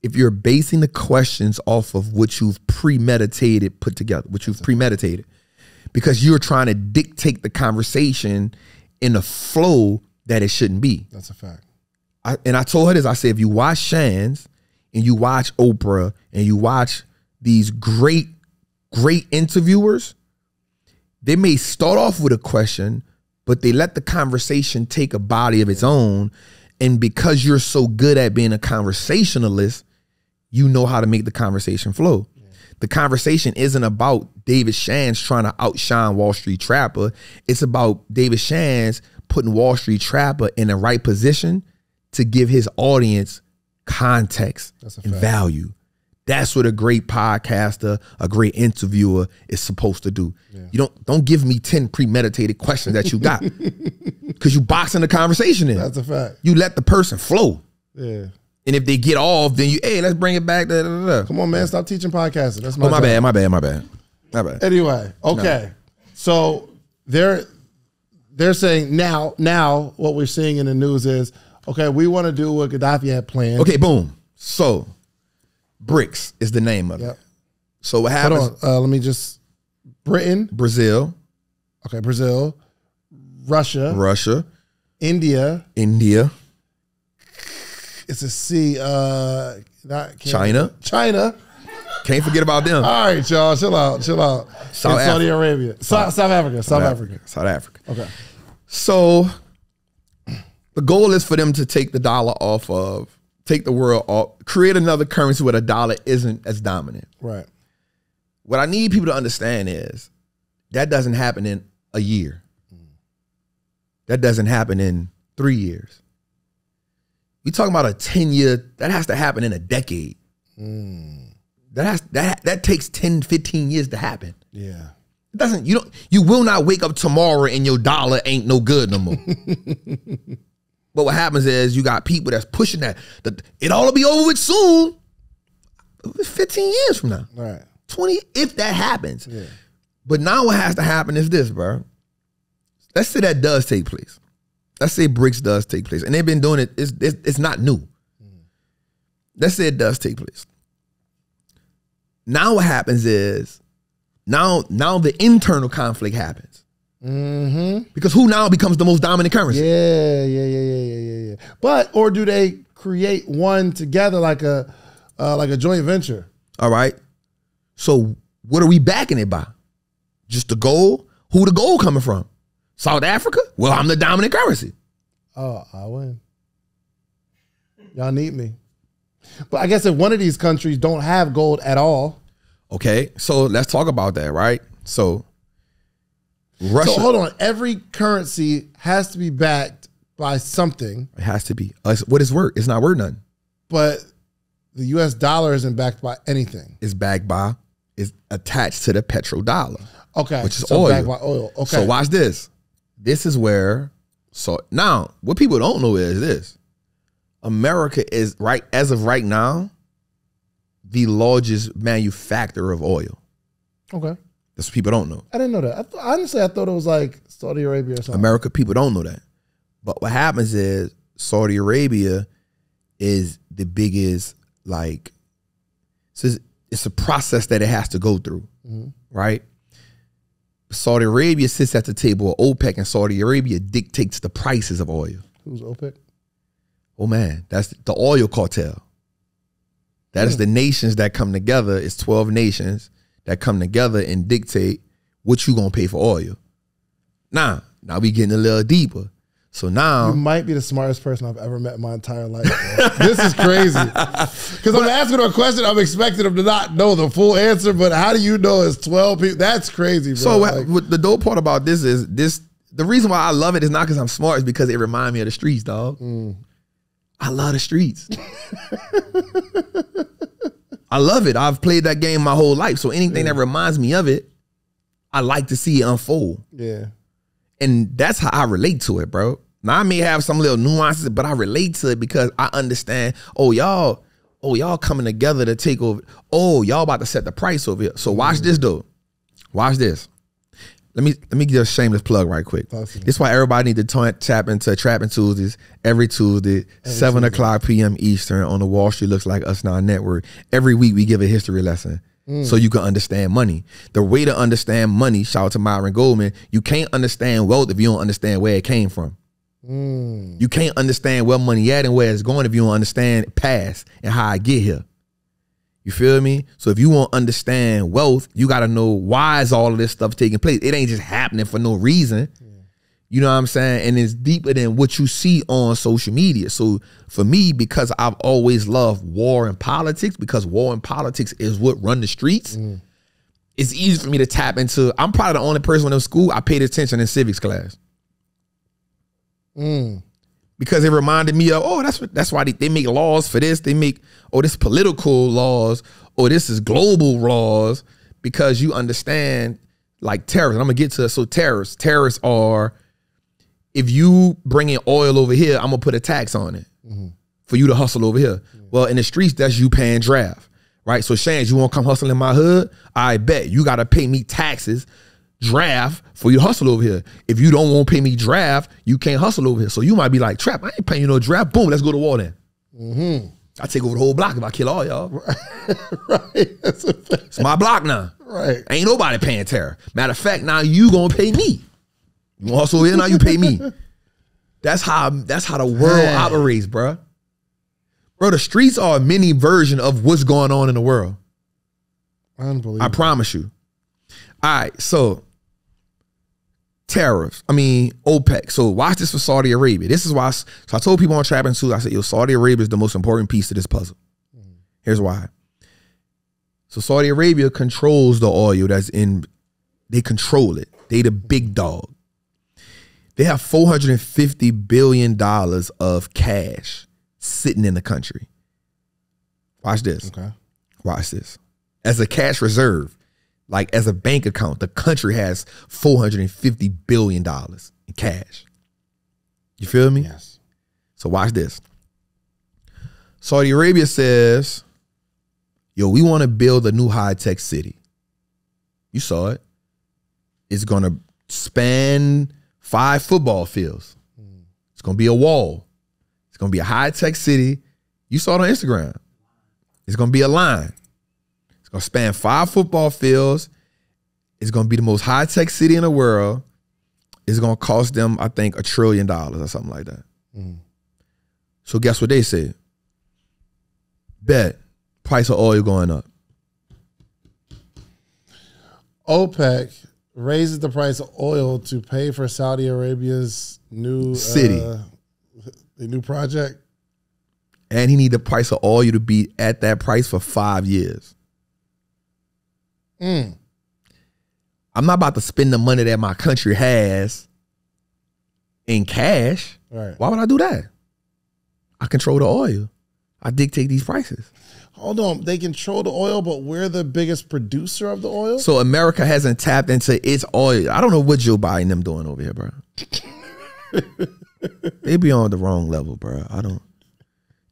if you're basing the questions off of what you've put together, because you're trying to dictate the conversation in a flow that it shouldn't be. That's a fact. I told her this. I said, if you watch Shan's and you watch Oprah and you watch these great interviewers, they may start off with a question, but they let the conversation take a body of its own. And because you're so good at being a conversationalist, you know how to make the conversation flow. Yeah. The conversation isn't about David Shands trying to outshine Wallstreet Trapper. It's about David Shands putting Wallstreet Trapper in the right position to give his audience context and value. That's what a great podcaster, a great interviewer is supposed to do. Yeah. You don't give me 10 premeditated questions that you got, because you boxing the conversation in. That's a fact. You let the person flow. Yeah. And if they get off, then let's bring it back. Come on, man, stop teaching podcasting. That's my bad. Anyway, okay. No. So they're saying now what we're seeing in the news is, okay, we want to do what Gaddafi had planned. Okay, boom. So BRICS is the name of it. So what happens? Hold on. Let me just Brazil. Okay, Brazil. Russia. India. It's a C. China. Can't forget about them. All right, y'all. Chill out. Saudi Arabia. South Africa. Okay. So the goal is for them to take the dollar take the world off, create another currency where the dollar isn't as dominant. Right. What I need people to understand is that doesn't happen in a year. That doesn't happen in 3 years. We talking about a 10-year, that has to happen in a decade. That takes 10, 15 years to happen. Yeah. It doesn't, you will not wake up tomorrow and your dollar ain't no good no more. But what happens is you got people that's pushing that it ought to be over with soon. 15 years from now. Right. 20, if that happens. Yeah. But now what has to happen is this, bro. Let's say that does take place. Let's say BRICS does take place. And they've been doing it. It's not new. Let's say it does take place. Now what happens is, now the internal conflict happens. Because who now becomes the most dominant currency? Yeah. But, or do they create one together like a joint venture? All right. So what are we backing it by? Just the gold? Who the gold coming from? South Africa? Well, I'm the dominant currency. Oh, I win. Y'all need me. But I guess if one of these countries don't have gold at all. Okay, so let's talk about that, right? So Russia. So hold on. Every currency has to be backed by something. It has to be. What is worth? It's not worth nothing. But the US dollar isn't backed by anything. It's backed by, is attached to the petrodollar. Okay. Which is oil. Backed by oil. Okay. So watch this. This is where, so now what people don't know is this. America is, right as of right now, the largest manufacturer of oil. Okay. That's what people don't know. I didn't know that. Honestly, I thought it was like Saudi Arabia or something. America, people don't know that. But what happens is Saudi Arabia is the biggest, so it's a process that it has to go through, right? Saudi Arabia sits at the table of OPEC, and Saudi Arabia dictates the prices of oil. Who's OPEC? Oh man, that's the oil cartel. That is the nations that come together. It's 12 nations that come together and dictate what you gonna pay for oil. Now we getting a little deeper. So now you might be the smartest person I've ever met in my entire life. This is crazy. Because I'm asking him a question, I'm expecting him to not know the full answer, but how do you know it's 12 people? That's crazy, bro. So what the dope part about this is the reason why I love it is not because I'm smart, it's because it reminds me of the streets, dog. I love the streets. I love it. I've played that game my whole life. So anything that reminds me of it, I like to see it unfold. Yeah. And that's how I relate to it, bro. Now I may have some little nuances, but I relate to it because I understand, y'all coming together to take over. Oh, y'all about to set the price over here. So watch this though. Watch this. Let me give a shameless plug right quick. Awesome. This is why everybody need to tap into Trapping Tuesdays every Tuesday, 7 o'clock p.m. Eastern on the Wall Street Looks Like Us Now network. Every week we give a history lesson so you can understand money. The way to understand money, shout out to Myron Goldman, you can't understand wealth if you don't understand where it came from. You can't understand where money at and where it's going if you don't understand past and how I get here. You feel me? So if you want to understand wealth, you got to know why is all of this stuff taking place. It ain't just happening for no reason. You know what I'm saying? And it's deeper than what you see on social media. So for me, because I've always loved war and politics, because war and politics is what run the streets, it's easy for me to tap into. I'm probably the only person in school I paid attention in civics class. Because it reminded me of, that's why they make laws for this. They make, this political laws, this is global laws, because you understand like terrorists. I'm gonna get to it. So terrorists are, if you bring in oil over here, I'm gonna put a tax on it for you to hustle over here. Well, in the streets, that's you paying draft, right? So Shans, you wanna come hustle in my hood? I bet you gotta pay me taxes, draft, for you to hustle over here. If you don't want to pay me draft, you can't hustle over here. So you might be like, Trap, I ain't paying you no draft. Boom, let's go to war then. I take over the whole block if I kill all y'all. Right. That's a fact. It's my block now. Right. Ain't nobody paying terror. Matter of fact, now you gonna pay me. You hustle over here, now you pay me. That's how the world operates, bro. Bro, the streets are a mini version of what's going on in the world. Unbelievable. I promise you. All right, so tariffs. OPEC. So watch this for Saudi Arabia. This is why. So I told people on Trapping Tuesday, I said, Saudi Arabia is the most important piece of this puzzle. Here's why. So Saudi Arabia controls the oil that's in. They control it. They the big dog. They have $450 billion of cash sitting in the country. Watch this. Okay. Watch this. As a cash reserve. Like as a bank account, the country has $450 billion in cash. You feel me? Yes. So watch this. Saudi Arabia says, we want to build a new high-tech city. You saw it. It's going to span 5 football fields. It's going to be a wall. It's going to be a high-tech city. You saw it on Instagram. It's going to be a line. Gonna span 5 football fields. It's gonna be the most high-tech city in the world. It's gonna cost them, I think, $1 trillion or something like that. So guess what they said? Bet price of oil going up. OPEC raises the price of oil to pay for Saudi Arabia's new city, the new project, and he need the price of oil to be at that price for 5 years. I'm not about to spend the money that my country has in cash. Right. Why would I do that? I control the oil. I dictate these prices. Hold on. They control the oil, but we're the biggest producer of the oil? So America hasn't tapped into its oil. I don't know what Joe Biden them doing over here, bro. They be on the wrong level, bro.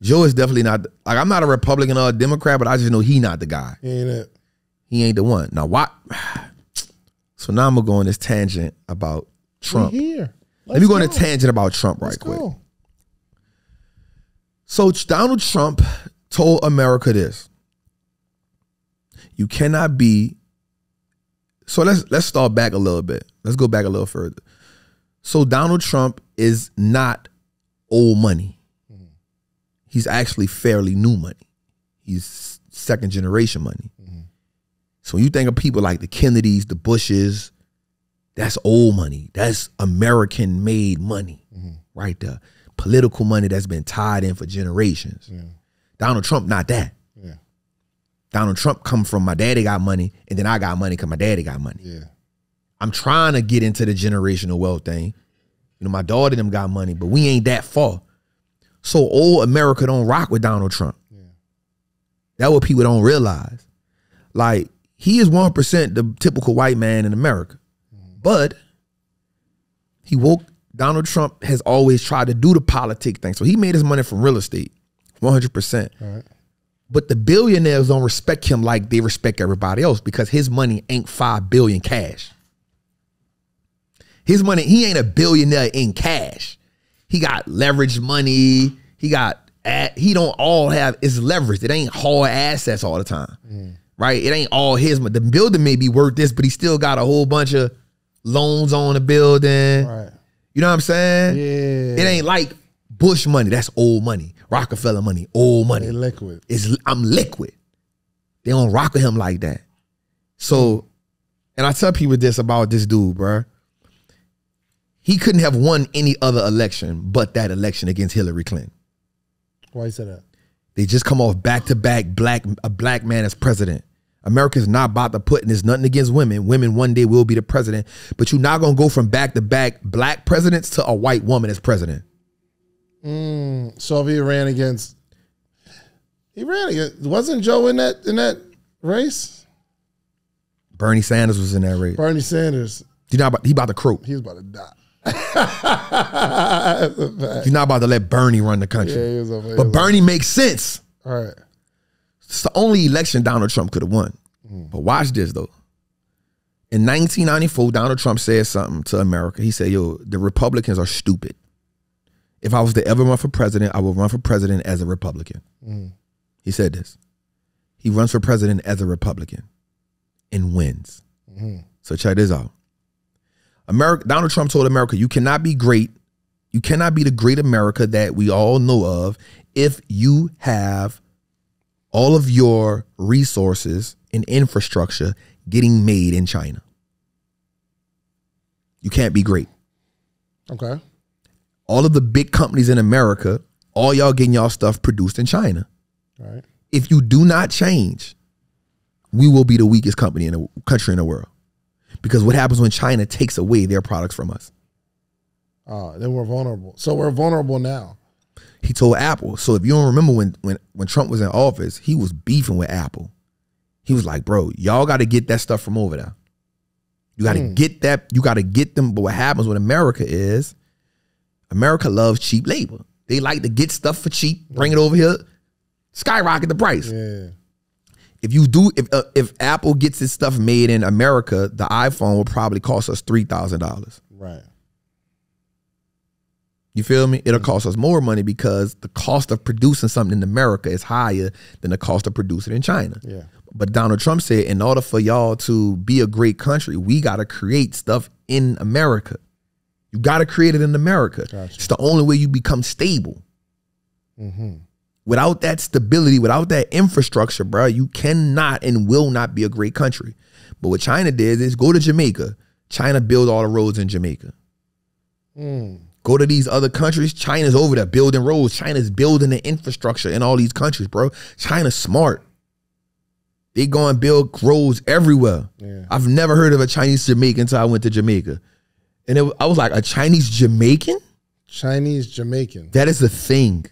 Joe is definitely not, I'm not a Republican or a Democrat, but I just know he not the guy. He ain't it. He ain't the one. Now, what? So now I'm going to go on this tangent about Trump. Let me go on a tangent about Trump right quick. So Donald Trump told America this. You cannot be So let's start back a little bit. Let's go back a little further. So Donald Trump is not old money. He's actually fairly new money. He's second generation money. So when you think of people like the Kennedys, the Bushes, that's old money. That's American made money right there. Political money that's been tied in for generations. Donald Trump, not that. Donald Trump come from my daddy got money and then I got money because my daddy got money. I'm trying to get into the generational wealth thing. You know, my daughter them got money, but we ain't that far. So old America don't rock with Donald Trump. That's what people don't realize. Like, he is 1% the typical white man in America. But Donald Trump has always tried to do the politic thing. So he made his money from real estate, 100%. Right. But the billionaires don't respect him like they respect everybody else because his money ain't $5 billion cash. His money, he ain't a billionaire in cash. He got leveraged money. He don't all have, it's leveraged. It ain't hard assets all the time, right? It ain't all his money. The building may be worth this, but he still got a whole bunch of loans on the building. Right. You know what I'm saying? Yeah. It ain't like Bush money. That's old money. Rockefeller money, old money. They're liquid. I'm liquid. They don't rock with him like that. So, and I tell people this about this dude, bro. He couldn't have won any other election but that election against Hillary Clinton. Why you say that? They just come off back-to-back a black man as president. America's not about to put, and there's nothing against women. Women one day will be the president, but you're not going to go from back-to-back black presidents to a white woman as president. So if he ran against, wasn't Joe in that race? Bernie Sanders was in that race. Bernie Sanders. He about to croak. He was about to die. You're not about to let Bernie run the country. Yeah, but Bernie makes sense. All right. It's the only election Donald Trump could have won. But watch this, though. In 1994, Donald Trump said something to America. He said, yo, the Republicans are stupid. If I was to ever run for president, I would run for president as a Republican. He said this. He runs for president as a Republican and wins. So check this out. Donald Trump told America, you cannot be great. You cannot be the great America that we all know of if you have all of your resources and infrastructure getting made in China. You can't be great. Okay. All of the big companies in America, all y'all getting y'all stuff produced in China. All right. If you do not change, we will be the weakest country in the world. Because what happens when China takes away their products from us? Then we're vulnerable. So we're vulnerable now. He told Apple. So if you don't remember when Trump was in office, he was beefing with Apple. He was like, bro, y'all got to get that stuff from over there. You got to get that. You got to get them. But what happens with America is America loves cheap labor. They like to get stuff for cheap, bring it over here, skyrocket the price. Yeah. If Apple gets its stuff made in America, the iPhone will probably cost us $3,000. Right. You feel me? It'll cost us more money because the cost of producing something in America is higher than the cost of producing it in China. Yeah. But Donald Trump said, in order for y'all to be a great country, we got to create stuff in America. You got to create it in America. Gotcha. It's the only way you become stable. Without that stability, without that infrastructure, bro, you cannot and will not be a great country. But what China did is go to Jamaica. China built all the roads in Jamaica. Go to these other countries. China's over there building roads. China's building the infrastructure in all these countries, bro. China's smart. They go and build roads everywhere. Yeah. I've never heard of a Chinese Jamaican until I went to Jamaica. And I was like, a Chinese Jamaican? Chinese Jamaican. That is a thing.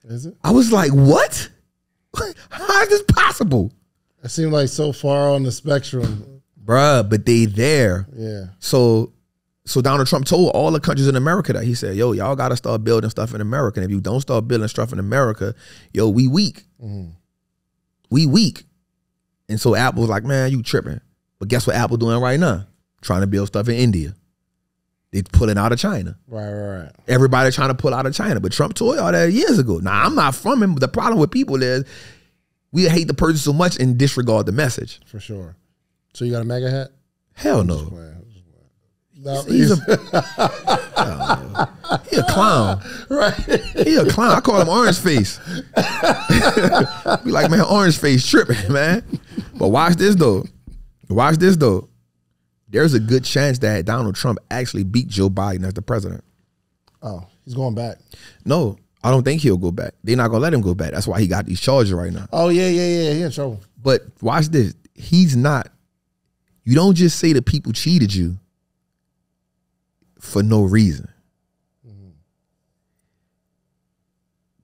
Is it? I was like, what? How is this possible? It seemed like so far on the spectrum. Bruh, but they there. Yeah. So Donald Trump told all the countries in America that. He said, yo, y'all got to start building stuff in America. And if you don't start building stuff in America, yo, we weak. We weak. And so Apple was like, man, you tripping. But guess what Apple doing right now? Trying to build stuff in India. They pulling out of China. Right. Everybody trying to pull out of China. But Trump told y'all that years ago. Now, I'm not from him. But the problem with people is we hate the person so much and disregard the message. For sure. So you got a MAGA hat? Hell no. No, He a clown. Right. He a clown. I call him Orange Face. Be like, man, Orange Face tripping, man. But watch this though. Watch this though. There's a good chance that Donald Trump actually beat Joe Biden as the president. Oh, he's going back. No, I don't think he'll go back. They're not gonna let him go back. That's why he got these charges right now. Oh, yeah. He in trouble. But watch this. He's not. You don't just say the people cheated you for no reason.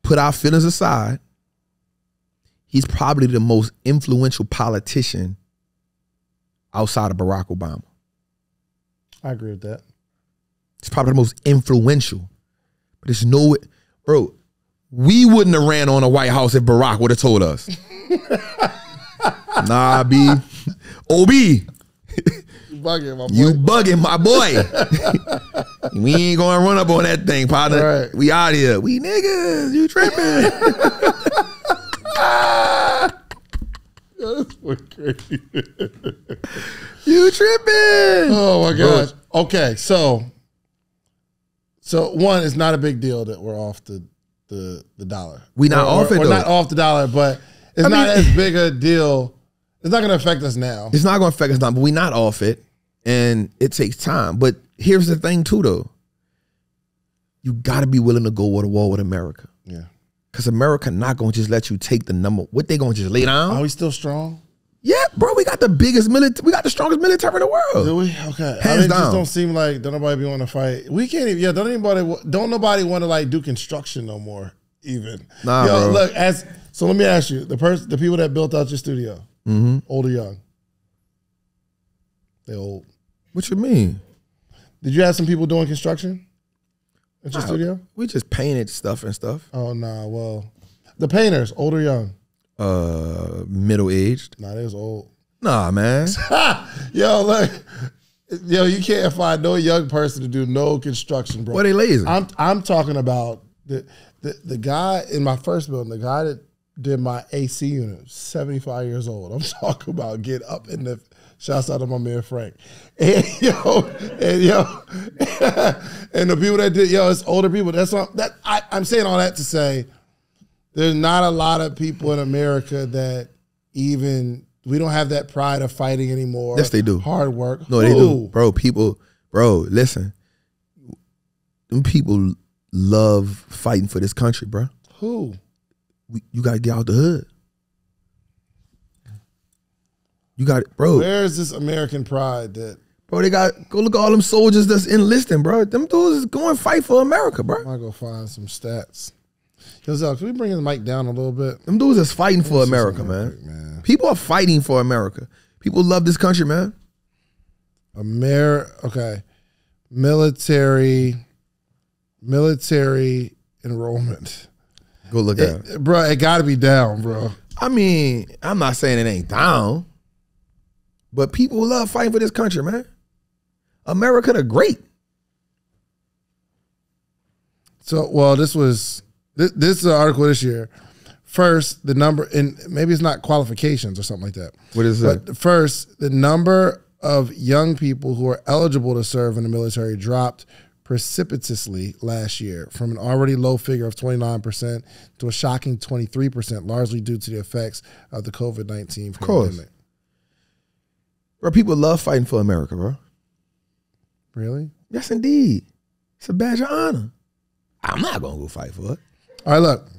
Put our feelings aside. He's probably the most influential politician outside of Barack Obama. I agree with that. He's probably the most influential. But there's no, bro, we wouldn't have ran on the White House if Barack would have told us. Nah, B. OB. You bugging, my boy. We ain't gonna run up on that thing, partner. Right. We out here. We niggas. You tripping. That's crazy. You tripping. Oh my gosh. Okay, so one, it's not a big deal that we're off the dollar. We not off it though. We're not off the dollar, but it's not as big a deal. It's not going to affect us now. It's not going to affect us now, but we're not off it, and it takes time. But here's the thing, too, though. You got to be willing to go to war with America. Yeah. Because America not going to just let you take the number. What, they going to just lay down? Are we still strong? Yeah, bro. We got the biggest military. We got the strongest military in the world. Do we? Okay. Hands down. It just don't seem like don't nobody be wanting to fight. We can't even. Yeah. Don't nobody want to like do construction no more. Even. Nah, bro. Look. So let me ask you: the people that built out your studio. Old or young? They old. What you mean? Did you have some people doing construction at your studio? We just painted stuff and stuff. Oh, nah. Well, the painters, old or young? Middle-aged. Nah, they was old. Nah, man. Yo, look. Yo, you can't find no young person to do no construction, bro. What, they lazy? I'm talking about the guy in my first building, the guy that did my AC unit, 75 years old. I'm talking about get up in the, shouts out to my man Frank. And and the people that did, it's older people. That's what I'm saying all that to say there's not a lot of people in America that even, we don't have that pride of fighting anymore. Yes, they do. Hard work. No, they do. Bro, listen. Them people love fighting for this country, bro. Who? You got to get out the hood. You got it, bro. Where is this American pride that? Bro, go look at all them soldiers that's enlisting, bro. Them dudes is going to fight for America, bro. I'm going to go find some stats. Yo, Zell, can we bring the mic down a little bit? Them dudes is fighting for America, man. People are fighting for America. People love this country, man. Okay. Military enrollment. Go look at it. Bro, it got to be down, bro. I mean, I'm not saying it ain't down, but people love fighting for this country, man. America the great. So, well, this is an article this year. First, the number, and maybe it's not qualifications or something like that. What is that? But first, the number of young people who are eligible to serve in the military dropped precipitously last year from an already low figure of 29% to a shocking 23%, largely due to the effects of the COVID-19 pandemic. Bro, people love fighting for America, bro. Really? Yes, indeed. It's a badge of honor. I'm not going to go fight for it. All right, look.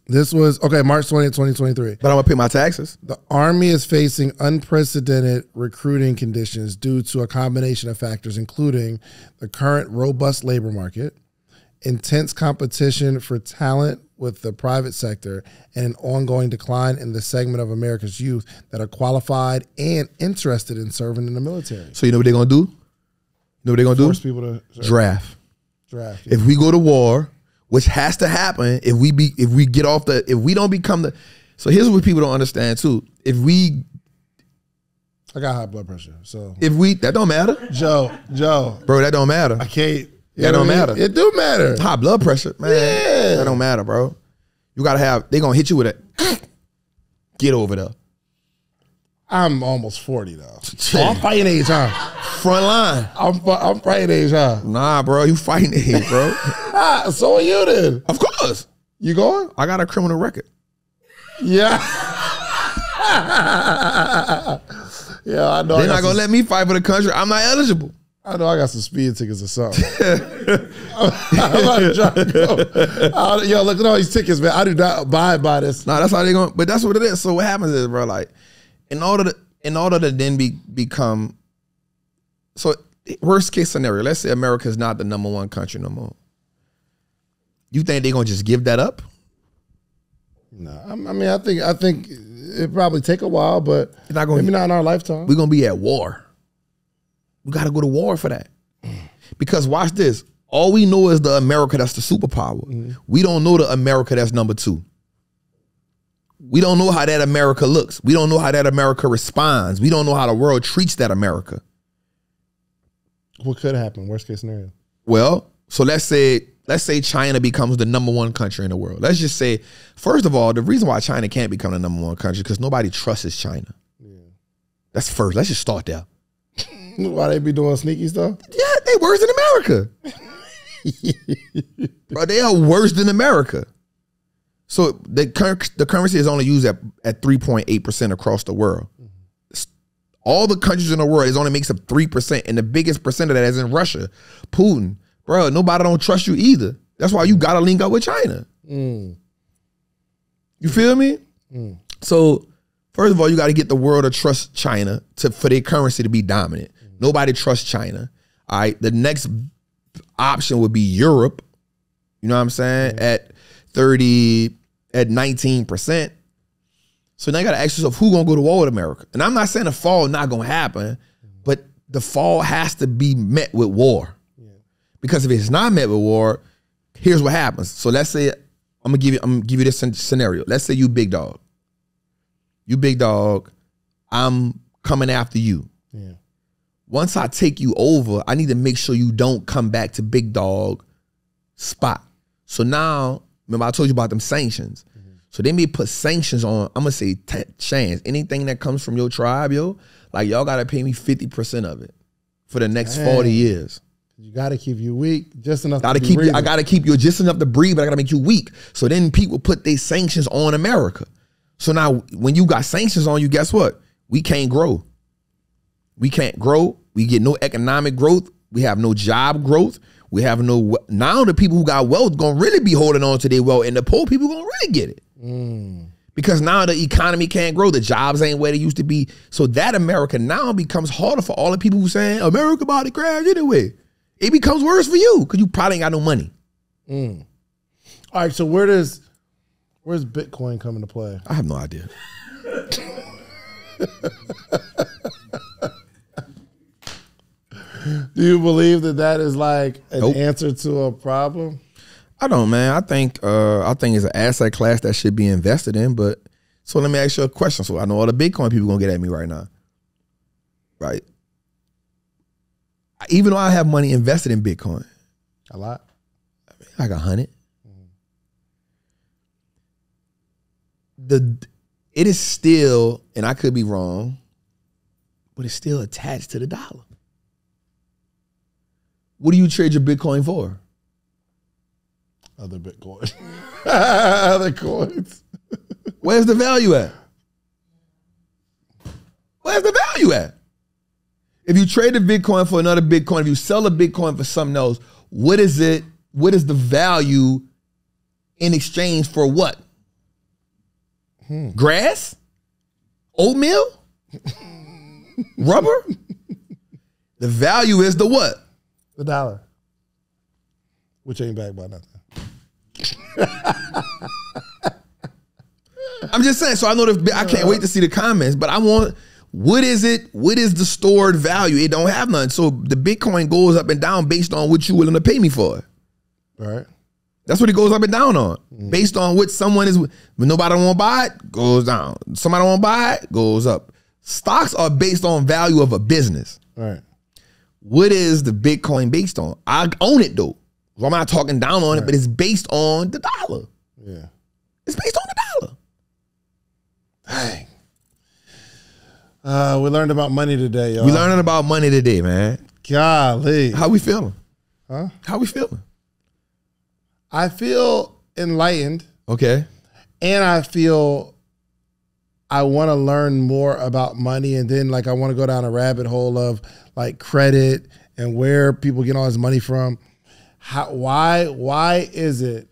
This was, March 20th, 2023. But I'm going to pay my taxes. The Army is facing unprecedented recruiting conditions due to a combination of factors, including the current robust labor market, intense competition for talent with the private sector, and an ongoing decline in the segment of America's youth that are qualified and interested in serving in the military. So you know what they're going to do? You know what they're going to do? Force people to serve. Draft. Yeah. If we go to war, which has to happen if we don't become the. So here's what people don't understand too. I got high blood pressure, so that don't matter, Joe, bro. That don't matter. I can't. That don't matter. It do matter. High blood pressure, man. Yeah. That don't matter, bro. You gotta have. They gonna hit you with a. Get over there. I'm almost 40 though. Oh, I'm fighting age, huh? Front line. I'm fighting age, huh? Nah, bro, you fighting age, bro. So are you then? Of course. You going? I got a criminal record. Yeah. Yeah, I know. They're not gonna let me fight for the country. I'm not eligible. I know I got some speeding tickets or something. I'm not trying to go. Yo, look at all these tickets, man. I do not abide by this. Nah, that's how they going. But that's what it is. So what happens is, bro, like, in order to then become, so worst case scenario, let's say America is not the #1 country no more. You think they're gonna just give that up? No, I mean, I think it probably take a while, but it's not gonna, maybe not in our lifetime. We're gonna be at war. We got to go to war for that. Because watch this. All we know is the America that's the superpower. Mm-hmm. We don't know the America that's #2. We don't know how that America looks. We don't know how that America responds. We don't know how the world treats that America. What could happen? Worst case scenario. Well, so let's say China becomes the #1 country in the world. Let's just say, first of all, the reason why China can't become the #1 country is because nobody trusts China. Yeah. That's first. Let's just start there. Why they be doing sneaky stuff? Yeah, they worse than America. Bro, they are worse than America. So the currency is only used at 3.8% across the world. All the countries in the world, it only makes up 3%, and the biggest percent of that is in Russia. Putin. Bro, nobody don't trust you either. That's why you got to link up with China. You feel me? So first of all, you got to get the world to trust China for their currency to be dominant. Nobody trusts China. All right. The next option would be Europe. You know what I'm saying? At 19%. So now you got to ask yourself, who going to go to war with America? And I'm not saying the fall is not going to happen, but the fall has to be met with war. Because if it's not met with war, here's what happens. So let's say, I'm gonna give you this scenario. Let's say you big dog. You big dog, I'm coming after you. Yeah. Once I take you over, I need to make sure you don't come back to big dog spot. So now, remember I told you about them sanctions. So they may put sanctions on, I'm gonna say chance. Anything that comes from your tribe, yo, like y'all gotta pay me 50% of it for the next 40 years. You gotta keep you weak, just enough to keep you, I gotta keep you just enough to breathe, but I gotta make you weak. So then people put their sanctions on America. So now when you got sanctions on you, guess what? We can't grow. We can't grow. We get no economic growth. We have no job growth. We have no, now the people who got wealth gonna really be holding on to their wealth, and the poor people gonna really get it. Because now the economy can't grow. The jobs ain't where they used to be. So that America now becomes harder for all the people who saying America about to crash anyway. It becomes worse for you because you probably ain't got no money. All right, so where's Bitcoin come into play? I have no idea. Do you believe that is like an answer to a problem? I don't, man. I think it's an asset class that should be invested in. But so let me ask you a question. So I know all the Bitcoin people gonna get at me right now, right? Even though I have money invested in Bitcoin, a lot, like 100. It is still, and I could be wrong, but it's still attached to the dollar. What do you trade your Bitcoin for? Other Bitcoin. Other coins. Where's the value at? Where's the value at? If you trade a Bitcoin for another Bitcoin, if you sell a Bitcoin for something else, what is it? What is the value in exchange for what? Grass? Oatmeal? Rubber? The value is the what? The dollar. Which ain't backed by nothing. I'm just saying, so I know I can't wait to see the comments, but I want, what is it? What is the stored value? It don't have none. So the Bitcoin goes up and down based on what you're willing to pay me for it. Right. That's what it goes up and down on. Based on what someone is, when nobody won't buy it, goes down. Somebody won't buy it, goes up. Stocks are based on value of a business. Right. What is the Bitcoin based on? I own it though. So I'm not talking down on it, but it's based on the dollar. Yeah. It's based on the dollar. Dang. We learned about money today, y'all. We learning about money today, man. Golly. How we feeling? Huh? How we feeling? I feel enlightened. Okay. And I feel I want to learn more about money. And then like I want to go down a rabbit hole of like credit and where people get all this money from. Why is it?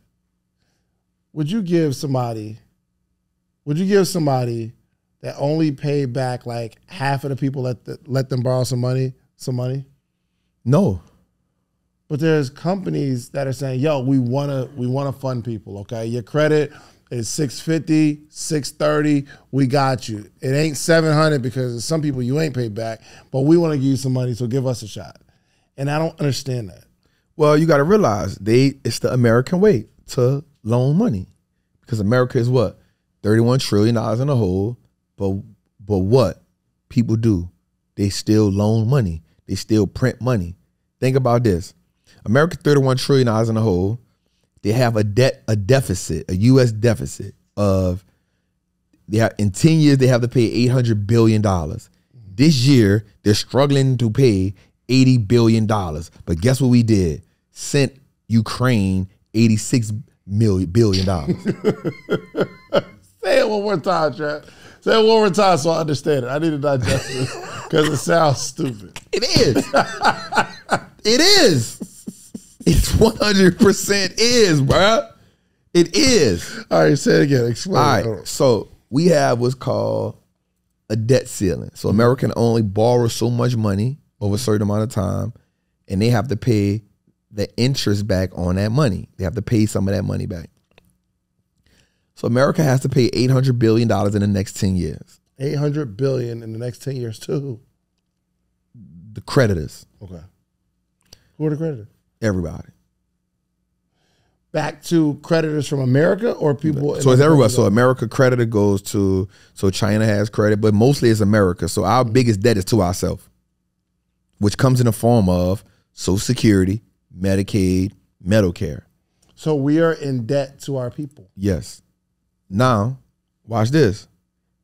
Would you give somebody that only pay back like half of the people let them borrow some money? No. But there's companies that are saying, yo, we wanna fund people, okay? Your credit is 650, 630, we got you. It ain't 700 because there's some people you ain't paid back, but we want to give you some money, so give us a shot. And I don't understand that. Well, you got to realize it's the American way to loan money, because America is what, $31 trillion in the hole. But what people do, they still loan money. They still print money. Think about this: America, $31 trillion in the hole. They have a deficit, a U.S. deficit of, in 10 years they have to pay $800 billion. This year they're struggling to pay $80 billion. But guess what we did? Sent Ukraine $86 billion. Say it one more time, Trap. Say it one more time so I understand it. I need to digest this because it sounds stupid. It is. It is. It's 100% is, bruh. It is. All right, say it again. Explain. All right, so we have what's called a debt ceiling. So America can only borrow so much money over a certain amount of time, and they have to pay the interest back on that money. They have to pay some of that money back. So America has to pay $800 billion in the next 10 years. $800 billion in the next 10 years to who? The creditors. Okay. Who are the creditors? Everybody. Back to creditors from America or people? So it's everywhere. So America creditor goes to, so China has credit, but mostly it's America. So our biggest debt is to ourselves, which comes in the form of Social Security, Medicaid, Medicare. So we are in debt to our people. Yes. Now, watch this.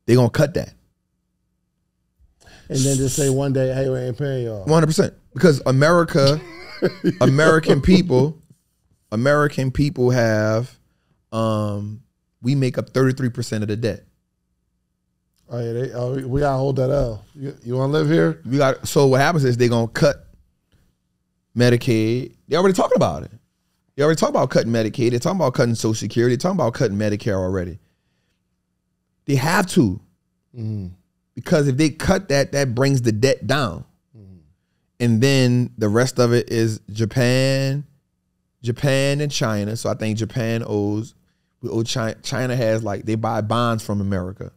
They're going to cut that. And then just say one day, hey, we ain't paying y'all. 100%. Because American people have, we make up 33% of the debt. Oh yeah, we gotta hold that L. You want to live here? So what happens is they're gonna cut Medicaid. They already talking about it. They already talking about cutting Medicaid. They're talking about cutting Social Security. They're talking about cutting Medicare already. They have to, because if they cut that, that brings the debt down, and then the rest of it is Japan and China. So I think Japan owes China has, like, they buy bonds from America.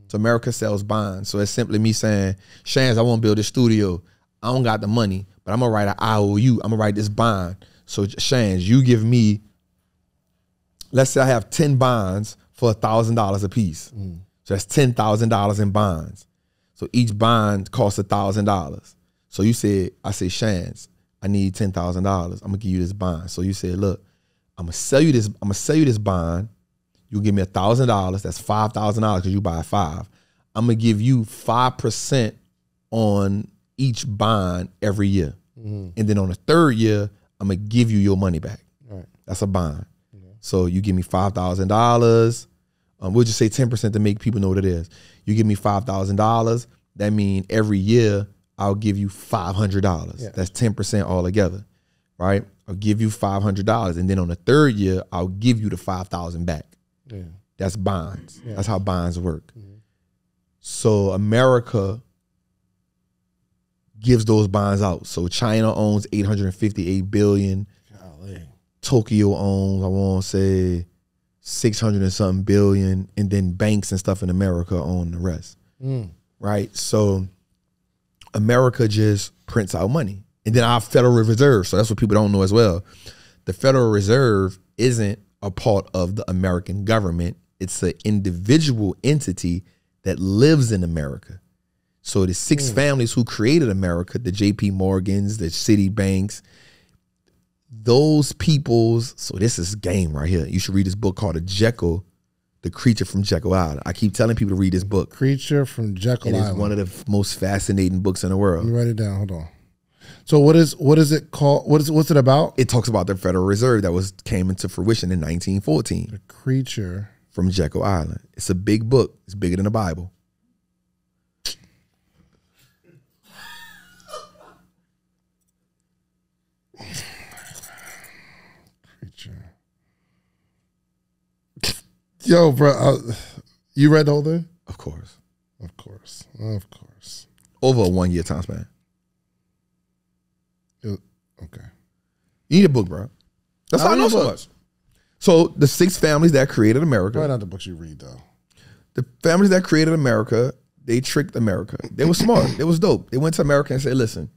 So America sells bonds. So it's simply me saying, Shans, I want to build a studio. I don't got the money, but I'm going to write an IOU. I'm going to write this bond. So Shans, you give me, let's say I have 10 bonds for $1,000 a piece. So that's $10,000 in bonds. So each bond costs $1,000. So you said, I say, Shans, I need $10,000. I'm going to give you this bond. So you said, look, I'm going to sell you this bond. You give me $1,000. That's $5,000 because you buy 5. I'm gonna give you 5% on each bond every year, and then on the third year, I'm gonna give you your money back. Right. That's a bond. So you give me $5,000. We'll just say 10% to make people know what it is. You give me $5,000. That means every year I'll give you $500. Yeah. That's 10% altogether, right? I'll give you $500, and then on the third year I'll give you the $5,000 back. Yeah. That's bonds. Yeah. That's how bonds work. So America gives those bonds out. So China owns $858 billion. Golly. Tokyo owns, I want to say, 600 and something billion, and then banks and stuff in America own the rest. Right? So America just prints out money. And then our Federal Reserve, so that's what people don't know as well. The Federal Reserve isn't a part of the American government. It's an individual entity that lives in America. So the 6 families who created America, the JP Morgans, the Citibanks, those people's, so this is game right here. You should read this book called The Jekyll The Creature from Jekyll Island. I keep telling people to read this book. Creature from Jekyll It Island. is one of the most fascinating books in the world. Let me write it down. Hold on. So what is it called? What's it about? It talks about the Federal Reserve that came into fruition in 1914. The Creature from Jekyll Island. It's a big book. It's bigger than the Bible. Creature. Yo, bro, you read the whole thing? Of course. Of course. Of course. Over a 1 year time span. Okay. You need a book, bro. That's how I know so much. So the 6 families that created America. Probably not the books you read, though. The families that created America, they tricked America. They were smart. They was dope. They went to America and said, listen,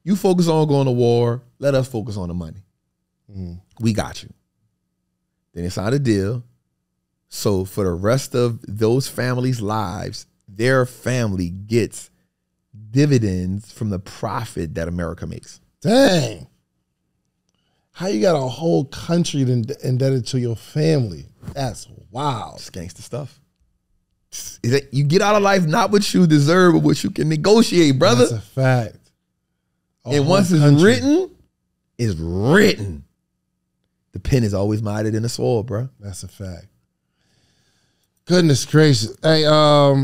you focus on going to war. Let us focus on the money. We got you. Then they signed a deal. So for the rest of those families' lives, their family gets dividends from the profit that America makes. Dang. How you got a whole country indebted to your family? That's wild. It's gangster stuff. You get out of life not what you deserve, but what you can negotiate, brother. That's a fact. And once it's written, it's written. The pen is always mightier than the sword, bro. That's a fact. Goodness gracious. Hey, all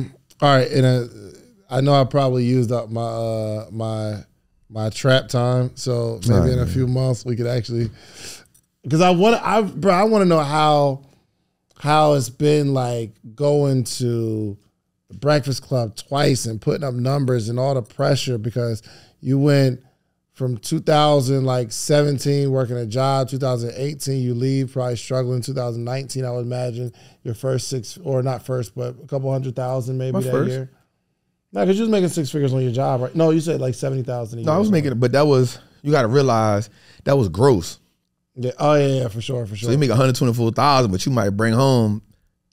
right, and I know I probably used up my my trap time, so maybe in a few months we could actually, because I want to know how it's been like going to the Breakfast Club twice and putting up numbers and all the pressure, because you went from 2017 working a job, 2018 you leave, probably struggling. 2019 I would imagine your first 6, or not first, but a couple 100,000 maybe year. No, because you was making 6 figures on your job, right? No, you said like 70,000 a year. No, I was making it, but that was, you got to realize that was gross. Yeah. Oh yeah, for sure. So you make 124,000, but you might bring home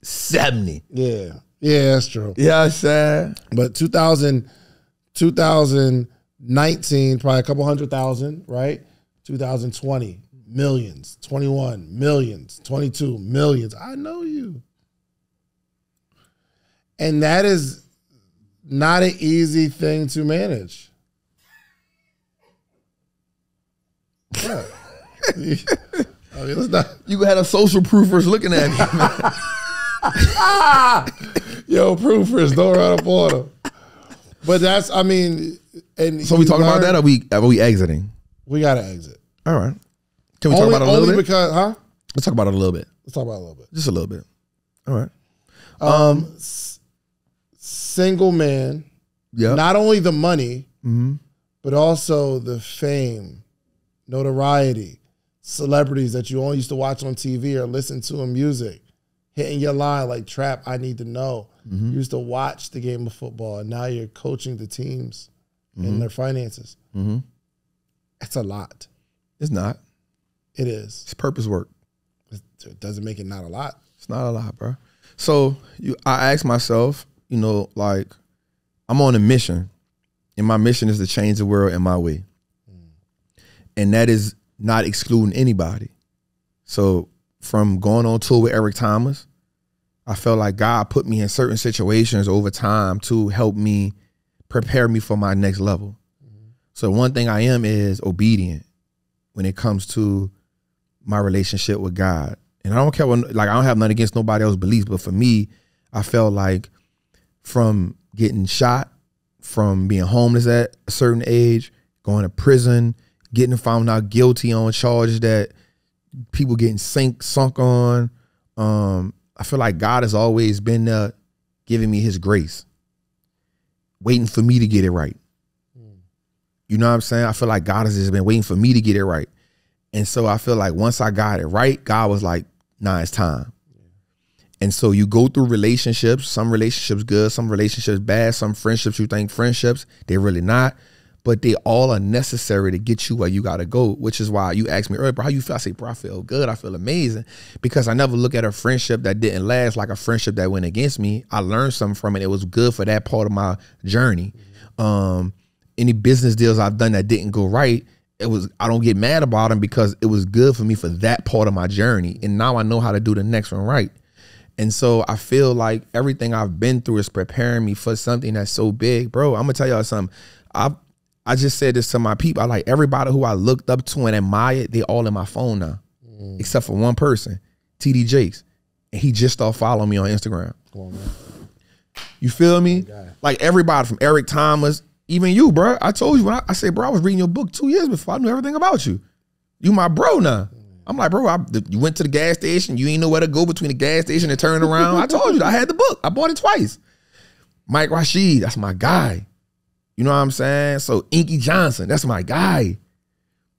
70. Yeah, that's true. Yeah, I'm saying. But 2019, probably a couple 100,000, right? 2020, millions. 21, millions. 22, millions. I know you. And that is not an easy thing to manage. Yeah. I mean, it's not. You had a social proofers looking at me, man. Yo, proofers, don't run up on them. But that's, I mean, and so we talking about that, or are we exiting? We gotta exit. All right. Can we talk about it a little bit? Because, huh? Let's talk about it a little bit. Let's talk about it a little bit. Just a little bit. All right. Single man. Yeah. Not only the money, but also the fame, notoriety, celebrities that you only used to watch on TV or listen to in music, hitting your line like, Trap, I need to know. You used to watch the game of football, and now you're coaching the teams and their finances. It's a lot. It's not. It is. It's purpose work. It doesn't make it not a lot. It's not a lot, bro. So I asked myself, like, I'm on a mission, and my mission is to change the world in my way. And that is not excluding anybody. So from going on tour with Eric Thomas, I felt like God put me in certain situations over time to help me prepare me for my next level. So one thing I am is obedient when it comes to my relationship with God. And I don't care what, like, I don't have nothing against nobody else's beliefs, but for me, I felt like from getting shot, from being homeless at a certain age, going to prison, getting found out guilty on charges that people getting sunk on, I feel like God has always been there giving me his grace, waiting for me to get it right. You know what I'm saying? I feel like God has just been waiting for me to get it right. And so I feel like once I got it right, God was like, nah, it's time. And so you go through relationships, some relationships good, some relationships bad, some friendships you think friendships, they're really not. But they all are necessary to get you where you got to go, which is why you asked me earlier, bro, how you feel? I say, bro, I feel good. I feel amazing, because I never look at a friendship that didn't last like a friendship that went against me. I learned something from it. It was good for that part of my journey. Any business deals I've done that didn't go right, I don't get mad about them because it was good for me for that part of my journey. And now I know how to do the next one right. And so I feel like everything I've been through is preparing me for something that's so big. Bro, I'm gonna tell y'all something. I just said this to my people. I like everybody who I looked up to and admired, they all in my phone now. Except for one person, TD Jakes. And he just started following me on Instagram. Come on, man. You feel me? Like everybody from Eric Thomas, even you, bro. I told you when I said, bro, I was reading your book 2 years before I knew everything about you. You my bro now. I'm like, bro, you went to the gas station. You ain't know where to go between the gas station and turn around. I told you, I had the book. I bought it twice. Mike Rashid, that's my guy. You know what I'm saying? So Inky Johnson, that's my guy.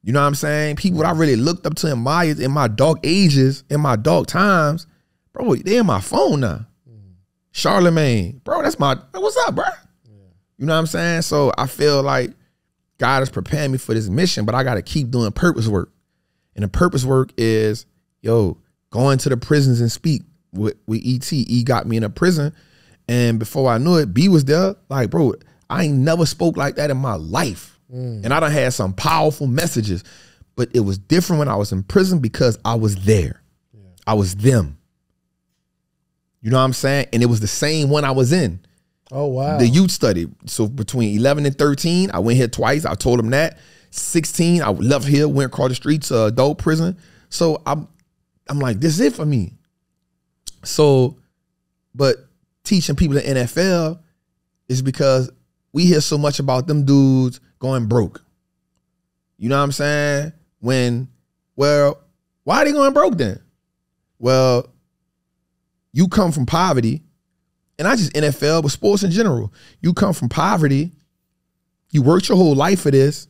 You know what I'm saying? People that I really looked up to and admired in my dark ages, in my dark times, bro, they in my phone now. Charlemagne, bro, that's my, what's up, bro? You know what I'm saying? So I feel like God is preparing me for this mission, but I got to keep doing purpose work. And the purpose work is, yo, going to the prisons and speak with ET. E got me in a prison. And before I knew it, B was there. Like, bro, I ain't never spoke like that in my life. And I done had some powerful messages, but it was different when I was in prison because I was there. I was them. You know what I'm saying? And it was the same one I was in. Oh, wow. The youth study. So between 11 and 13, I went here twice. I told them that. 16, I left here, went across the street to adult prison. So I'm like, this is it for me. So, but teaching people the NFL is because we hear so much about them dudes going broke. You know what I'm saying? Well, why are they going broke then? Well, you come from poverty, and not just NFL, but sports in general. You come from poverty, you worked your whole life for this,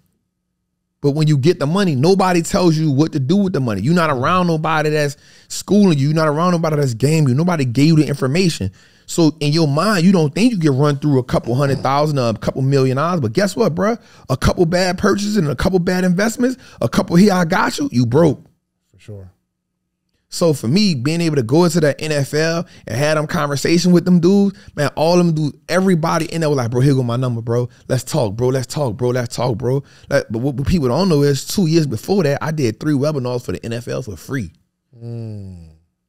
but when you get the money, nobody tells you what to do with the money. You're not around nobody that's schooling you. You're not around nobody that's gaming you. Nobody gave you the information. So in your mind, you don't think you can run through a couple $100,000 or a couple $1 million. But guess what, bro? A couple bad purchases and a couple bad investments, a couple here I got you, you broke. For sure. So for me, being able to go into that NFL and have them conversation with them dudes, man, all them dudes, everybody in there was like, bro, here go my number, bro. Let's talk, bro. Let's talk, bro. Let's talk, bro. But what people don't know is 2 years before that, I did 3 webinars for the NFL for free.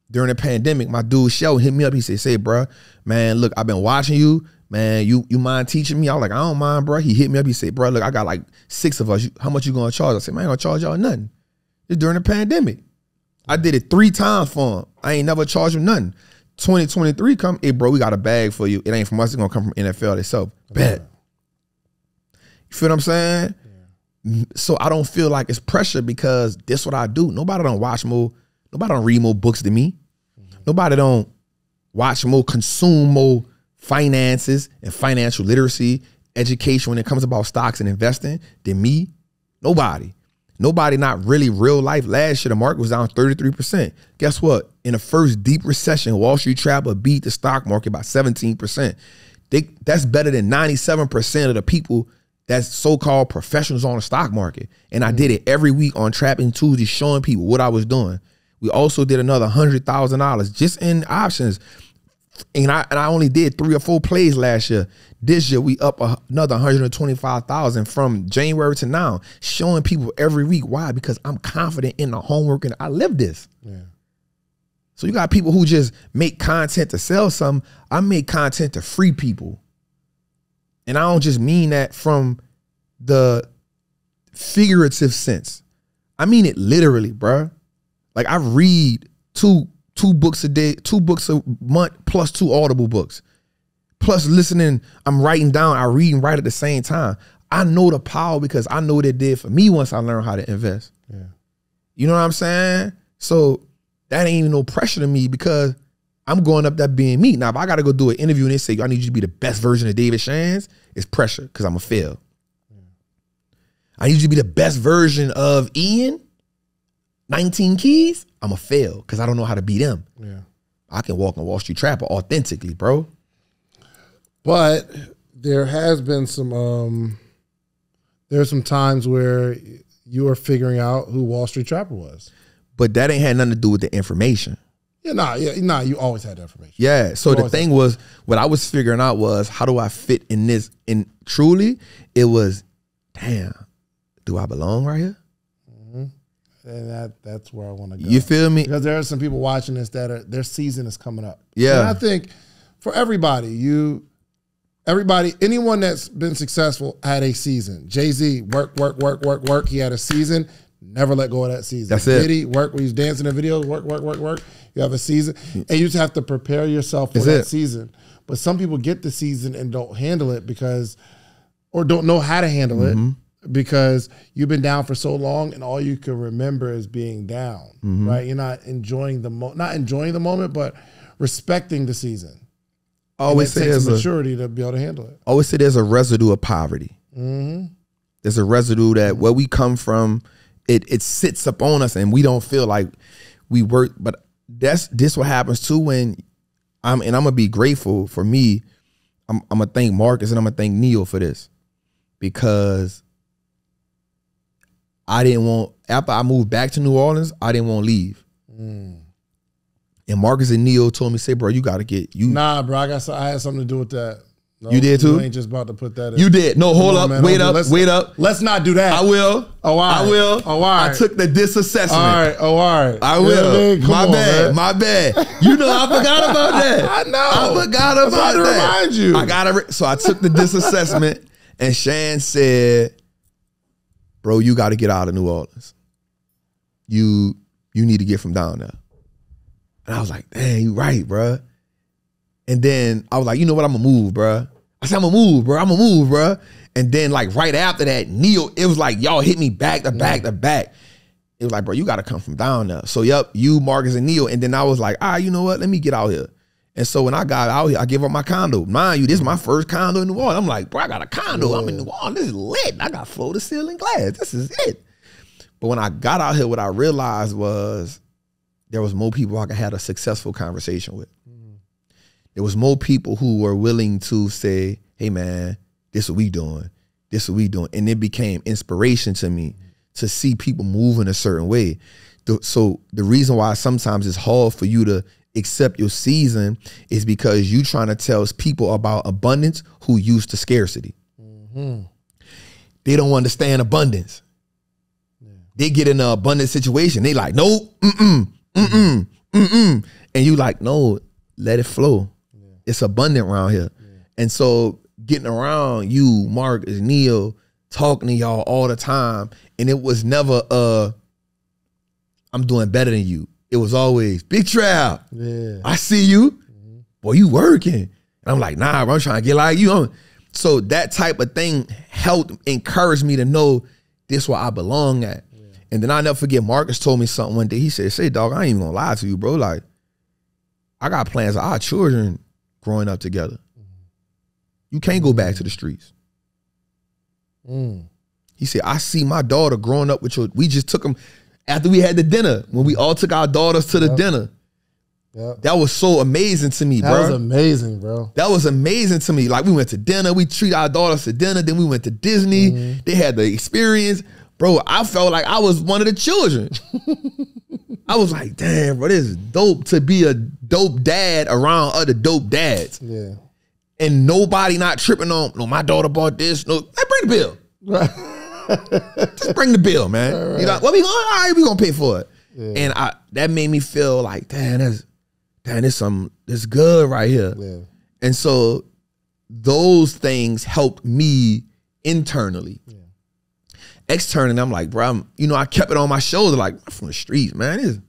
During the pandemic, my dude Shell hit me up. He said, say, bro, man, look, I've been watching you. Man, you mind teaching me? I was like, I don't mind, bro. He hit me up. He said, bro, look, I got like 6 of us. How much you gonna charge? I said, man, I ain't gonna charge y'all nothing. It's during the pandemic. I did it 3 times for him. I ain't never charged him nothing. 2023 come, hey, bro, we got a bag for you. It ain't from us. It's gonna come from NFL itself. Bet. You feel what I'm saying? Yeah. So I don't feel like it's pressure because this what I do. Nobody don't watch more. Nobody don't read more books than me. Nobody don't watch more, consume more finances and financial literacy, education when it comes about stocks and investing than me. Nobody. Nobody, not really real life. Last year, the market was down 33%. Guess what? In the first deep recession, Wallstreet Trapper beat the stock market by 17%. That's better than 97% of the people that's so-called professionals on the stock market. And I did it every week on Trapping Tuesday, showing people what I was doing. We also did another $100,000 just in options. And I only did 3 or 4 plays last year. This year, we up another 125,000 from January to now, showing people every week. Why? Because I'm confident in the homework and I live this. Yeah. So you got people who just make content to sell something. I make content to free people. And I don't just mean that from the figurative sense. I mean it literally, bruh. Like I read two books a day, 2 books a month, plus 2 Audible books. Plus listening, I'm writing down, I read and write at the same time. I know the power because I know what it did for me once I learned how to invest. Yeah. You know what I'm saying? So that ain't even no pressure to me because I'm going up there being me. Now, if I got to go do an interview and they say, I need you to be the best version of David Shands, it's pressure because I'm going to fail. Yeah. I need you to be the best version of Ian, 19 keys, I'm going to fail because I don't know how to beat them. Yeah. I can walk on Wallstreet Trapper authentically, bro. But there has been some, there's some times where you are figuring out who Wallstreet Trapper was. But that ain't had nothing to do with the information. Yeah, you always had the information. Yeah, so the thing was, what I was figuring out was, how do I fit in this? And truly, it was, damn, do I belong right here? And that's where I want to go. You feel me? Because there are some people watching this that their season is coming up. Yeah. And I think for everybody, anyone that's been successful had a season. Jay-Z, work. He had a season. Never let go of that season. That's it. Diddy, work when he's dancing in videos, work. You have a season. And you just have to prepare yourself for that season. But some people get the season and don't handle it or don't know how to handle it because you've been down for so long and all you can remember is being down, right? You're not enjoying the moment, but respecting the season. I always say there's maturity to be able to handle it. I always say there's a residue of poverty. There's a residue that where we come from, it sits up on us and we don't feel like we work. But this what happens too when I'm gonna be grateful for me. I'm gonna thank Marcus and I'm gonna thank Neil for this because I didn't want, after I moved back to New Orleans, I didn't want to leave. And Marcus and Neil told me, say, bro, you got to get you. Nah, bro, I had something to do with that. No, you did too? You ain't just about to put that in. You did. No, hold up. Man, wait up. Let's not do that. I will. Oh, all right. I will. Oh, all right. I took the disassessment. All right. Oh, all right. I will. Yeah, man, My bad. You know, I forgot about that. I know. I forgot about that. To remind you. I got so I took the disassessment and Shan said, bro, you got to get out of New Orleans. You need to get from down there. And I was like, dang, you right, bro. And then I was like, you know what? I'm going to move, bro. I said, I'm going to move, bro. And then like right after that, Neil, it was like, y'all hit me back to back to back. It was like, bro, you got to come from down there. So, yep, you, Marcus, and Neil. And then I was like, you know what? Let me get out here. And so when I got out here, I gave up my condo. Mind you, this is my first condo in New Orleans. I'm like, bro, I got a condo. I'm in New Orleans. This is lit. I got floor to ceiling glass. This is it. But when I got out here, what I realized was there was more people I could have a successful conversation with. There was more people who were willing to say, hey, man, this is what we doing. This is what we doing. And it became inspiration to me to see people move in a certain way. So the reason why sometimes it's hard for you to accept your season is because you trying to tell people about abundance who used to scarcity. They don't understand abundance. They get in an abundant situation. They like, nope, and you like, no, let it flow. It's abundant around here. And so getting around you, Marcus, Neil, talking to y'all all the time, and it was never I'm doing better than you. It was always, Big Trap, I see you. Boy, you working. And I'm like, nah, bro, I'm trying to get like you. So that type of thing helped encourage me to know this where I belong at. And then I'll never forget, Marcus told me something one day. He said, say, dog, I ain't even gonna lie to you, bro. Like, I got plans of our children growing up together. You can't go back to the streets. He said, I see my daughter growing up with we just took them after we had the dinner, when we all took our daughters to the dinner. That was so amazing to me, bro. That was amazing, bro. That was amazing to me. Like, we went to dinner, we treat our daughters to dinner, then we went to Disney. They had the experience. Bro, I felt like I was one of the children. I was like, damn, bro, this is dope to be a dope dad around other dope dads. Yeah. And nobody not tripping on, no, my daughter bought this. No, hey, bring the bill. Right. Just bring the bill, man. Right. You know, what we going? All right, we gonna pay for it. Yeah. And that made me feel like, damn, this good right here. Yeah. And so those things helped me internally. Yeah. Externally, I'm like, bro, I kept it on my shoulder, like, I'm from the streets, man.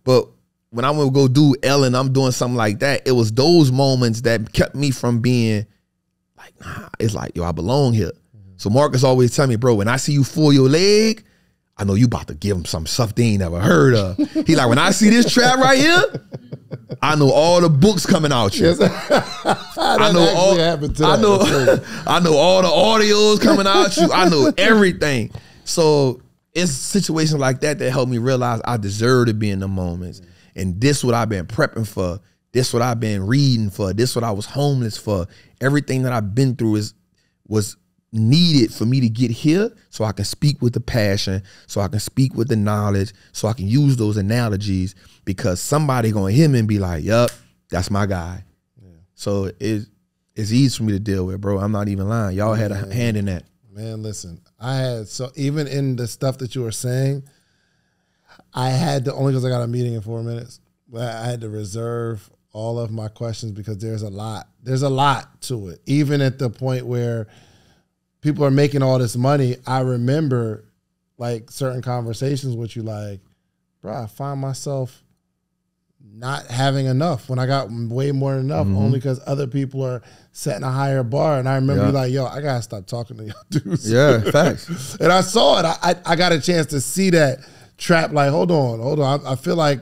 But when I would go do Ellen, I'm doing something like that, it was those moments that kept me from being like, nah, it's like, yo, I belong here. So Marcus always tell me, bro, when I see you pull your leg, I know you about to give him some stuff they ain't never heard of. He like, when I see this trap right here, I know all the books coming out you. Yes. I know all the audios coming out you. I know everything. So it's situations like that that help me realize I deserve to be in the moments. And this what I've been prepping for. This what I've been reading for. This what I was homeless for. Everything that I've been through was needed for me to get here so I can speak with the passion, so I can speak with the knowledge, so I can use those analogies, because somebody gonna hear me and be like, yup, that's my guy. Yeah. So it's easy for me to deal with, bro. I'm not even lying. Y'all had a hand in that. Man, listen, even in the stuff that you were saying, I had to, only because I got a meeting in 4 minutes, but I had to reserve all of my questions because there's a lot. There's a lot to it. Even at the point where people are making all this money, I remember like certain conversations with you like, bro, I find myself not having enough when I got way more than enough, only because other people are setting a higher bar. And I remember you like, yo, I gotta stop talking to y'all dudes. Yeah, facts. And I saw it. I got a chance to see that trap. Like, hold on. I feel like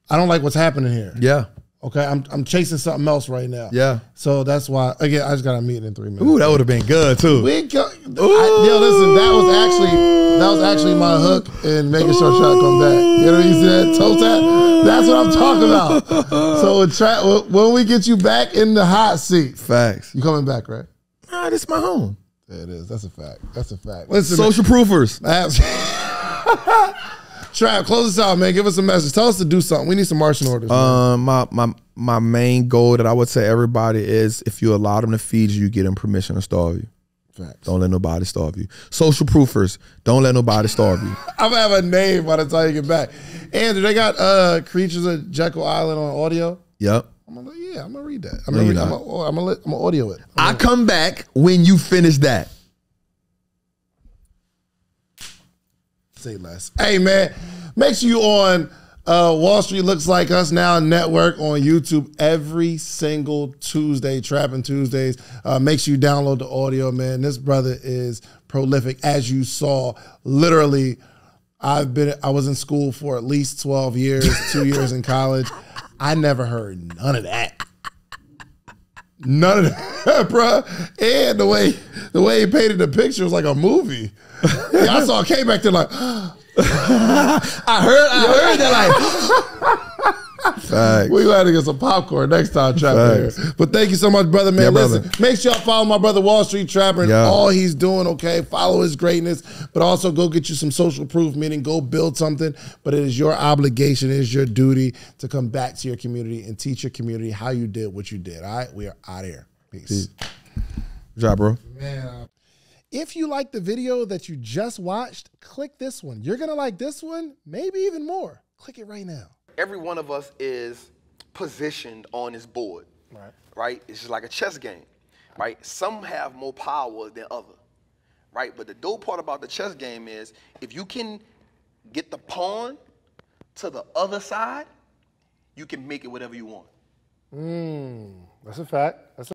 I don't like what's happening here. Yeah. Okay, I'm chasing something else right now. Yeah. So that's why, again, I just got a meeting in 3 minutes. Ooh, that would have been good too. Yo, listen, that was actually my hook in making sure Trap come back. You know what you said? Toe tap? That's what I'm talking about. So when we get you back in the hot seat. Facts. You coming back, right? Nah, this is my home. Yeah, it is. That's a fact. That's a fact. Listen, Social proofers. Trap, close us out, man. Give us a message. Tell us to do something. We need some marching orders. My main goal that I would say everybody is if you allow them to feed you, you get them permission to starve you. Facts. Don't let nobody starve you. Social proofers, don't let nobody starve you. I'm gonna have a name by the time you get back. Andrew, they got Creatures of Jekyll Island on audio. Yep. I'm gonna read that. I'm gonna audio it. I come back when you finish that. Say less. Hey man, make sure you on Wall Street Looks Like Us Now Network on YouTube every single Tuesday, Trapping Tuesdays. Make sure you download the audio, man. This brother is prolific, as you saw. Literally, I was in school for at least 12 years, 2 years in college. I never heard none of that. None of that, bro. And the way he painted the picture was like a movie. Yeah, I saw K back there like, I heard that like. Facts. We got to get some popcorn next time, Trapper. But thank you so much, brother, man. Yeah, Listen, brother. make sure y'all follow my brother Wallstreet Trapper and all he's doing, okay? Follow his greatness, but also go get you some social proof, meaning go build something. But it is your obligation, it is your duty to come back to your community and teach your community how you did what you did, all right? We are out of here. Peace. Good job, bro. Man, if you like the video that you just watched, click this one. You're going to like this one, maybe even more. Click it right now. Every one of us is positioned on this board, right? It's just like a chess game, right? Some have more power than others, right? But the dope part about the chess game is if you can get the pawn to the other side, you can make it whatever you want. That's a fact.